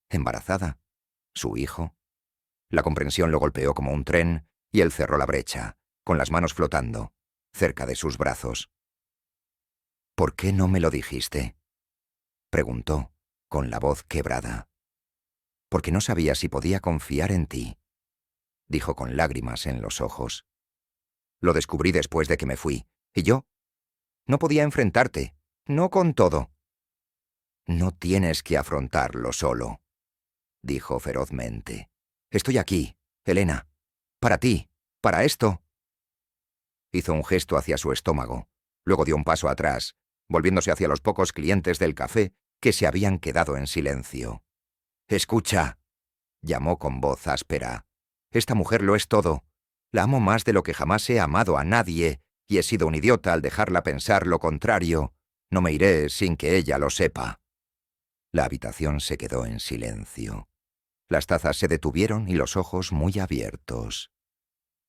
¿Embarazada? ¿Su hijo? La comprensión lo golpeó como un tren y él cerró la brecha, con las manos flotando, cerca de sus brazos. «¿Por qué no me lo dijiste?», preguntó, con la voz quebrada. «Porque no sabía si podía confiar en ti», dijo con lágrimas en los ojos. «Lo descubrí después de que me fui, y yo no podía enfrentarte, no con todo». «No tienes que afrontarlo solo», dijo ferozmente. «Estoy aquí, Elena, para ti, para esto». Hizo un gesto hacia su estómago, luego dio un paso atrás, volviéndose hacia los pocos clientes del café que se habían quedado en silencio. «Escucha», llamó con voz áspera. «Esta mujer lo es todo. La amo más de lo que jamás he amado a nadie, y he sido un idiota al dejarla pensar lo contrario. No me iré sin que ella lo sepa». La habitación se quedó en silencio. Las tazas se detuvieron y los ojos muy abiertos.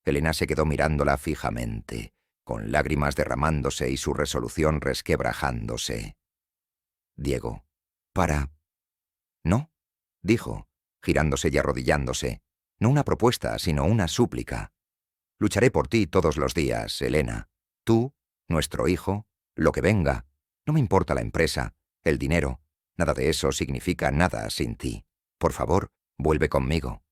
Elena se quedó mirándola fijamente, con lágrimas derramándose y su resolución resquebrajándose. Diego, para... No, dijo, girándose y arrodillándose. No una propuesta, sino una súplica. Lucharé por ti todos los días, Elena. Tú, nuestro hijo, lo que venga. No me importa la empresa, el dinero. Nada de eso significa nada sin ti. Por favor, vuelve conmigo.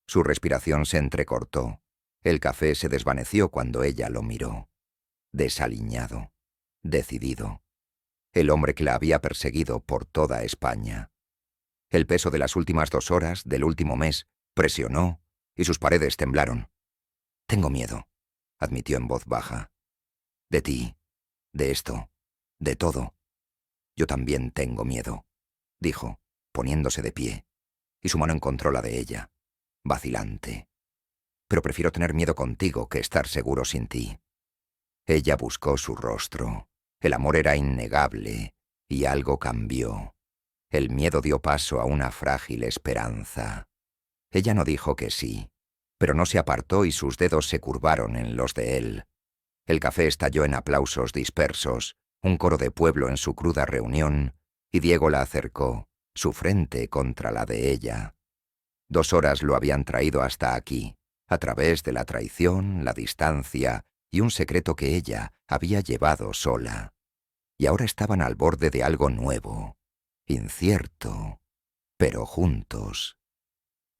Su respiración se entrecortó. El café se desvaneció cuando ella lo miró. Desaliñado, decidido. El hombre que la había perseguido por toda España. El peso de las últimas 2 horas del último mes presionó y sus paredes temblaron. Tengo miedo, admitió en voz baja. De ti, de esto, de todo. Yo también tengo miedo, dijo, poniéndose de pie, y su mano encontró la de ella, vacilante. Pero prefiero tener miedo contigo que estar seguro sin ti. Ella buscó su rostro. El amor era innegable, y algo cambió. El miedo dio paso a una frágil esperanza. Ella no dijo que sí, pero no se apartó y sus dedos se curvaron en los de él. El café estalló en aplausos dispersos, un coro de pueblo en su cruda reunión, y Diego la acercó, su frente contra la de ella. 2 horas lo habían traído hasta aquí, a través de la traición, la distancia y un secreto que ella había llevado sola. Y ahora estaban al borde de algo nuevo, incierto, pero juntos.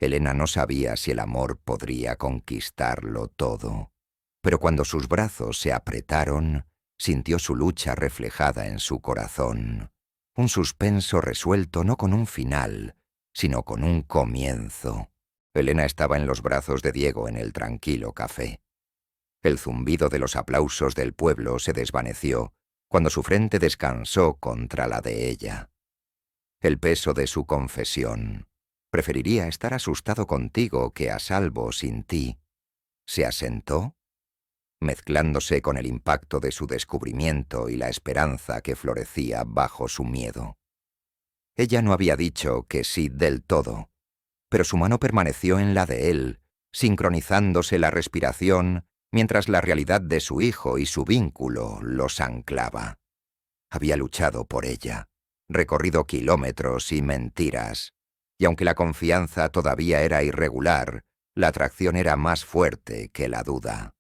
Elena no sabía si el amor podría conquistarlo todo, pero cuando sus brazos se apretaron, sintió su lucha reflejada en su corazón, un suspenso resuelto no con un final, sino con un comienzo. Elena estaba en los brazos de Diego en el tranquilo café. El zumbido de los aplausos del pueblo se desvaneció cuando su frente descansó contra la de ella. El peso de su confesión, preferiría estar asustado contigo que a salvo sin ti, se asentó, mezclándose con el impacto de su descubrimiento y la esperanza que florecía bajo su miedo. Ella no había dicho que sí del todo, pero su mano permaneció en la de él, sincronizándose la respiración mientras la realidad de su hijo y su vínculo los anclaba. Había luchado por ella, recorrido kilómetros y mentiras, y aunque la confianza todavía era irregular, la atracción era más fuerte que la duda.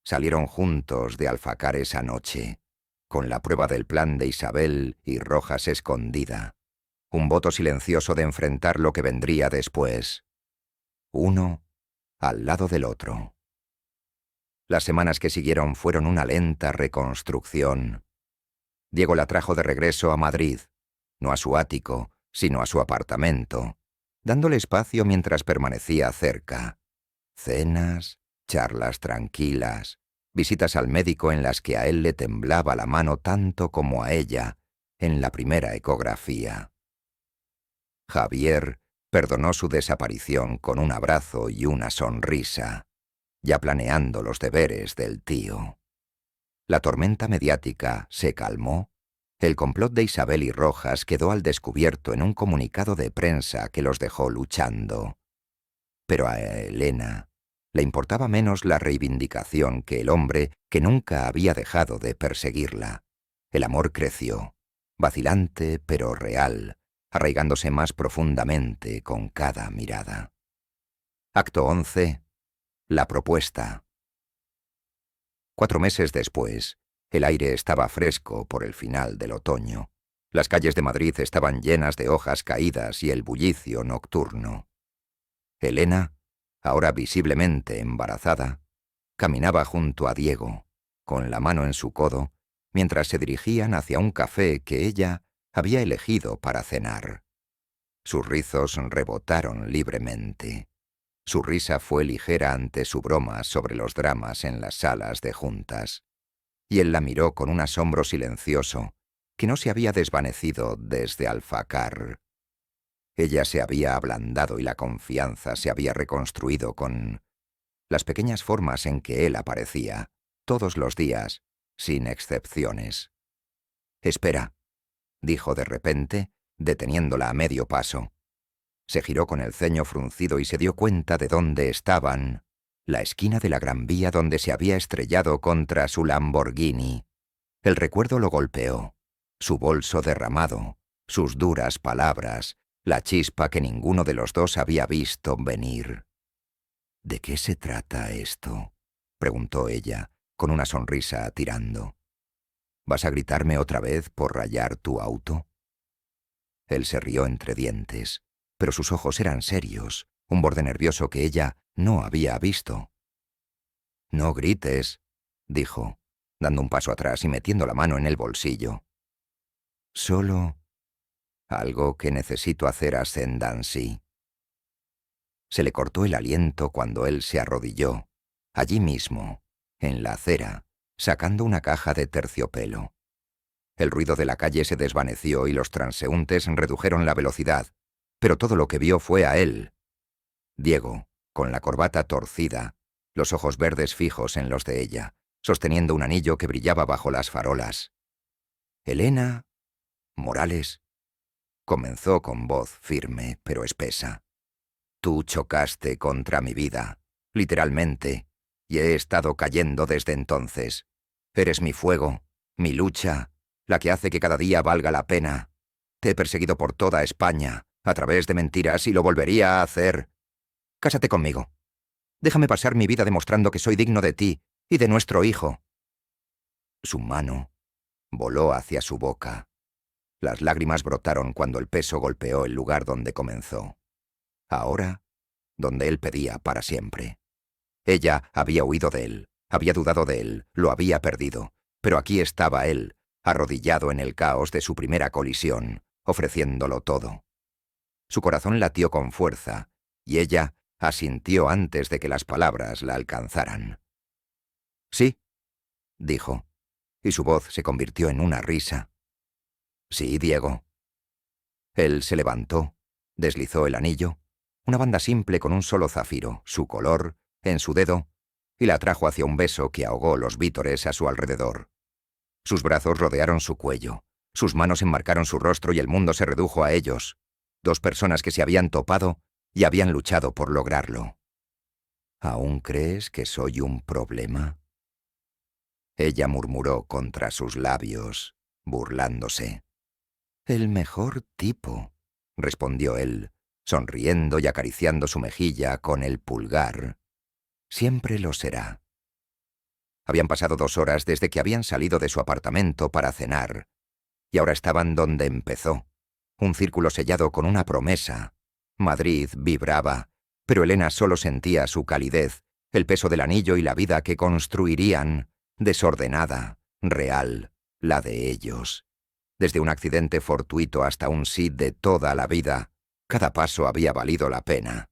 Salieron juntos de Alfacar esa noche, con la prueba del plan de Isabel y Rojas escondida, un voto silencioso de enfrentar lo que vendría después, uno al lado del otro. Las semanas que siguieron fueron una lenta reconstrucción. Diego la trajo de regreso a Madrid, no a su ático, sino a su apartamento, dándole espacio mientras permanecía cerca. Cenas, charlas tranquilas, visitas al médico en las que a él le temblaba la mano tanto como a ella en la primera ecografía. Javier perdonó su desaparición con un abrazo y una sonrisa, ya planeando los deberes del tío. La tormenta mediática se calmó. El complot de Isabel y Rojas quedó al descubierto en un comunicado de prensa que los dejó luchando. Pero a Elena le importaba menos la reivindicación que el hombre que nunca había dejado de perseguirla. El amor creció, vacilante pero real, arraigándose más profundamente con cada mirada. Acto 11. La propuesta. 4 meses después, el aire estaba fresco por el final del otoño. Las calles de Madrid estaban llenas de hojas caídas y el bullicio nocturno. Elena, ahora visiblemente embarazada, caminaba junto a Diego, con la mano en su codo, mientras se dirigían hacia un café que ella había elegido para cenar. Sus rizos rebotaron libremente. Su risa fue ligera ante su broma sobre los dramas en las salas de juntas, y él la miró con un asombro silencioso que no se había desvanecido desde Alfacar. Ella se había ablandado y la confianza se había reconstruido con las pequeñas formas en que él aparecía, todos los días, sin excepciones. «Espera», dijo de repente, deteniéndola a medio paso. Se giró con el ceño fruncido y se dio cuenta de dónde estaban, la esquina de la Gran Vía donde se había estrellado contra su Lamborghini. El recuerdo lo golpeó, su bolso derramado, sus duras palabras, la chispa que ninguno de los dos había visto venir. «¿De qué se trata esto?», preguntó ella, con una sonrisa tirando. «¿Vas a gritarme otra vez por rayar tu auto?». Él se rió entre dientes, pero sus ojos eran serios, un borde nervioso que ella no había visto. «No grites», dijo, dando un paso atrás y metiendo la mano en el bolsillo. «Solo algo que necesito hacer a Sendansi». Se le cortó el aliento cuando él se arrodilló, allí mismo, en la acera, sacando una caja de terciopelo. El ruido de la calle se desvaneció y los transeúntes redujeron la velocidad, pero todo lo que vio fue a él. Diego, con la corbata torcida, los ojos verdes fijos en los de ella, sosteniendo un anillo que brillaba bajo las farolas. «Elena Morales», comenzó con voz firme pero espesa. «Tú chocaste contra mi vida, literalmente, y he estado cayendo desde entonces. Eres mi fuego, mi lucha, la que hace que cada día valga la pena. Te he perseguido por toda España, a través de mentiras, y lo volvería a hacer. Cásate conmigo. Déjame pasar mi vida demostrando que soy digno de ti y de nuestro hijo». Su mano voló hacia su boca. Las lágrimas brotaron cuando el peso golpeó el lugar donde comenzó. Ahora, donde él pedía para siempre. Ella había huido de él, había dudado de él, lo había perdido, pero aquí estaba él, arrodillado en el caos de su primera colisión, ofreciéndolo todo. Su corazón latió con fuerza, y ella asintió antes de que las palabras la alcanzaran. «Sí», dijo, y su voz se convirtió en una risa. «Sí, Diego». Él se levantó, deslizó el anillo, una banda simple con un solo zafiro, su color, en su dedo, y la trajo hacia un beso que ahogó los vítores a su alrededor. Sus brazos rodearon su cuello, sus manos enmarcaron su rostro y el mundo se redujo a ellos, dos personas que se habían topado y habían luchado por lograrlo. «¿Aún crees que soy un problema?», ella murmuró contra sus labios, burlándose. «El mejor tipo», respondió él, sonriendo y acariciando su mejilla con el pulgar. «Siempre lo será». Habían pasado 2 horas desde que habían salido de su apartamento para cenar, y ahora estaban donde empezó, un círculo sellado con una promesa. Madrid vibraba, pero Elena solo sentía su calidez, el peso del anillo y la vida que construirían, desordenada, real, la de ellos. Desde un accidente fortuito hasta un sí de toda la vida, cada paso había valido la pena.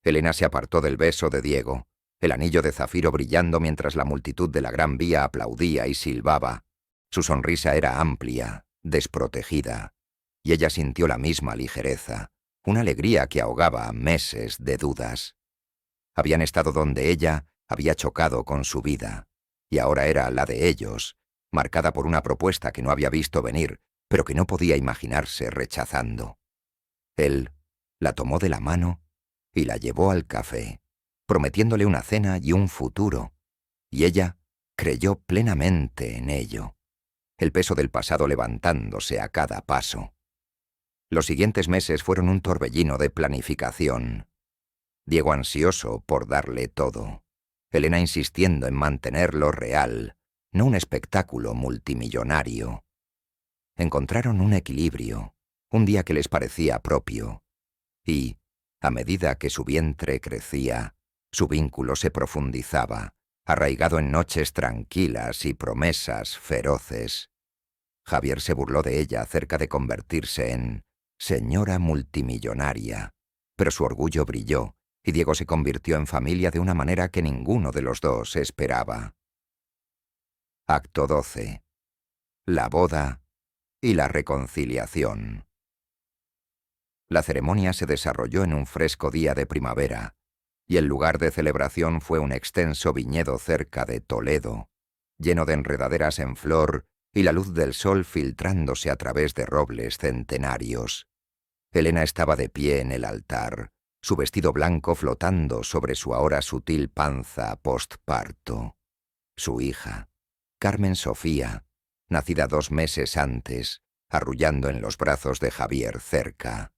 Elena se apartó del beso de Diego, el anillo de zafiro brillando mientras la multitud de la Gran Vía aplaudía y silbaba. Su sonrisa era amplia, desprotegida, y ella sintió la misma ligereza, una alegría que ahogaba meses de dudas. Habían estado donde ella había chocado con su vida, y ahora era la de ellos, marcada por una propuesta que no había visto venir, pero que no podía imaginarse rechazando. Él la tomó de la mano y la llevó al café, prometiéndole una cena y un futuro, y ella creyó plenamente en ello, el peso del pasado levantándose a cada paso. Los siguientes meses fueron un torbellino de planificación. Diego ansioso por darle todo, Elena insistiendo en mantenerlo real, no un espectáculo multimillonario. Encontraron un equilibrio, un día que les parecía propio, y, a medida que su vientre crecía, su vínculo se profundizaba, arraigado en noches tranquilas y promesas feroces. Javier se burló de ella acerca de convertirse en señora multimillonaria, pero su orgullo brilló, y Diego se convirtió en familia de una manera que ninguno de los dos esperaba. Acto 12. La boda y la reconciliación. La ceremonia se desarrolló en un fresco día de primavera, y el lugar de celebración fue un extenso viñedo cerca de Toledo, lleno de enredaderas en flor y la luz del sol filtrándose a través de robles centenarios. Elena estaba de pie en el altar, su vestido blanco flotando sobre su ahora sutil panza postparto. Su hija, Carmen Sofía, nacida 2 meses antes, arrullando en los brazos de Javier cerca.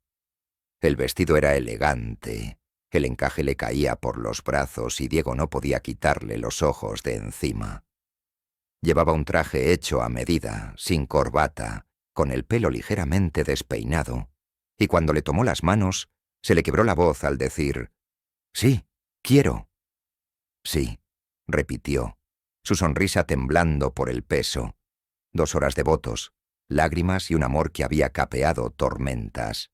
El vestido era elegante, el encaje le caía por los brazos y Diego no podía quitarle los ojos de encima. Llevaba un traje hecho a medida, sin corbata, con el pelo ligeramente despeinado, y cuando le tomó las manos, se le quebró la voz al decir: «Sí, quiero». «Sí», repitió, su sonrisa temblando por el peso. 2 horas de votos, lágrimas y un amor que había capeado tormentas.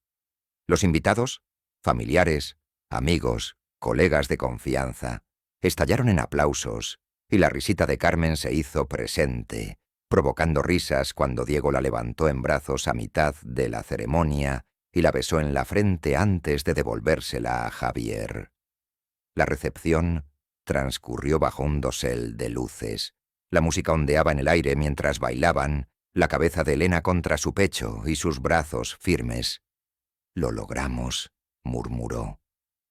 Los invitados, familiares, amigos, colegas de confianza, estallaron en aplausos, y la risita de Carmen se hizo presente, provocando risas cuando Diego la levantó en brazos a mitad de la ceremonia y la besó en la frente antes de devolvérsela a Javier. La recepción transcurrió bajo un dosel de luces. La música ondeaba en el aire mientras bailaban, la cabeza de Elena contra su pecho y sus brazos firmes. «Lo logramos», murmuró,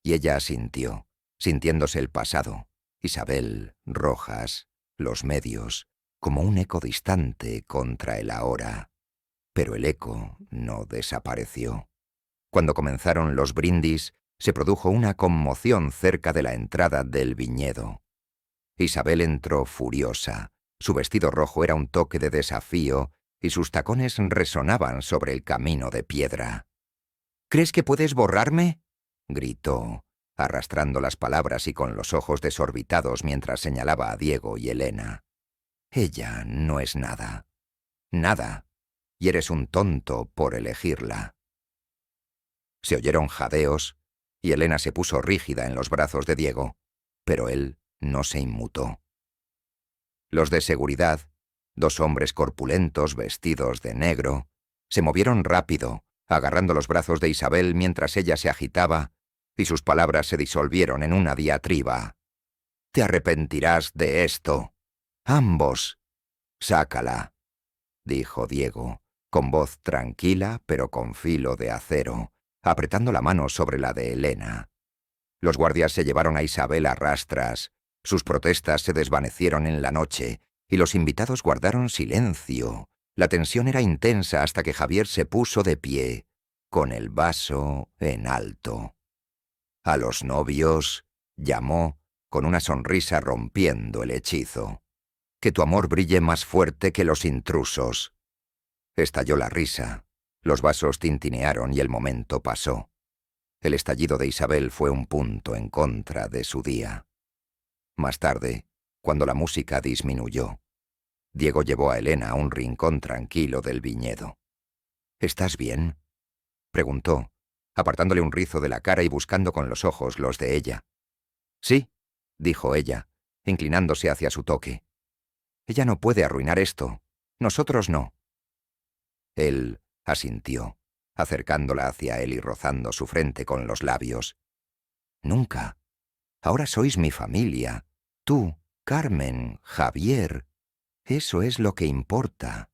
y ella asintió, sintiéndose el pasado, Isabel, Rojas, los medios, como un eco distante contra el ahora. Pero el eco no desapareció. Cuando comenzaron los brindis, se produjo una conmoción cerca de la entrada del viñedo. Isabel entró furiosa. Su vestido rojo era un toque de desafío y sus tacones resonaban sobre el camino de piedra. «¿Crees que puedes borrarme?», gritó, arrastrando las palabras y con los ojos desorbitados mientras señalaba a Diego y Elena. «Ella no es nada. Nada. Y eres un tonto por elegirla». Se oyeron jadeos y Elena se puso rígida en los brazos de Diego, pero él no se inmutó. Los de seguridad, 2 hombres corpulentos vestidos de negro, se movieron rápido, agarrando los brazos de Isabel mientras ella se agitaba, y sus palabras se disolvieron en una diatriba. «Te arrepentirás de esto. Ambos. Sácala», dijo Diego, con voz tranquila pero con filo de acero, apretando la mano sobre la de Elena. Los guardias se llevaron a Isabel a rastras, sus protestas se desvanecieron en la noche, y los invitados guardaron silencio. La tensión era intensa hasta que Javier se puso de pie, con el vaso en alto. «A los novios», llamó, con una sonrisa rompiendo el hechizo. «Que tu amor brille más fuerte que los intrusos». Estalló la risa. Los vasos tintinearon y el momento pasó. El estallido de Isabel fue un punto en contra de su día. Más tarde, cuando la música disminuyó, Diego llevó a Elena a un rincón tranquilo del viñedo. «¿Estás bien?», preguntó, apartándole un rizo de la cara y buscando con los ojos los de ella. «Sí», dijo ella, inclinándose hacia su toque. «Ella no puede arruinar esto. Nosotros no». Él asintió, acercándola hacia él y rozando su frente con los labios. «Nunca. Ahora sois mi familia. Tú, Carmen, Javier. Eso es lo que importa».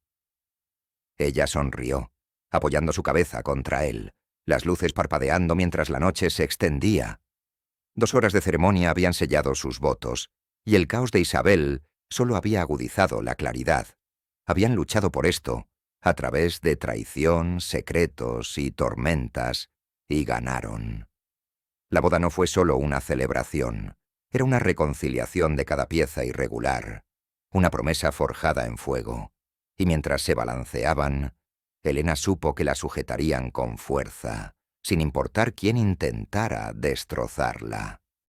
Ella sonrió, apoyando su cabeza contra él, las luces parpadeando mientras la noche se extendía. 2 horas de ceremonia habían sellado sus votos, y el caos de Isabel solo había agudizado la claridad. Habían luchado por esto, a través de traición, secretos y tormentas, y ganaron. La boda no fue solo una celebración, era una reconciliación de cada pieza irregular, una promesa forjada en fuego, y mientras se balanceaban, Elena supo que la sujetarían con fuerza, sin importar quién intentara destrozarla.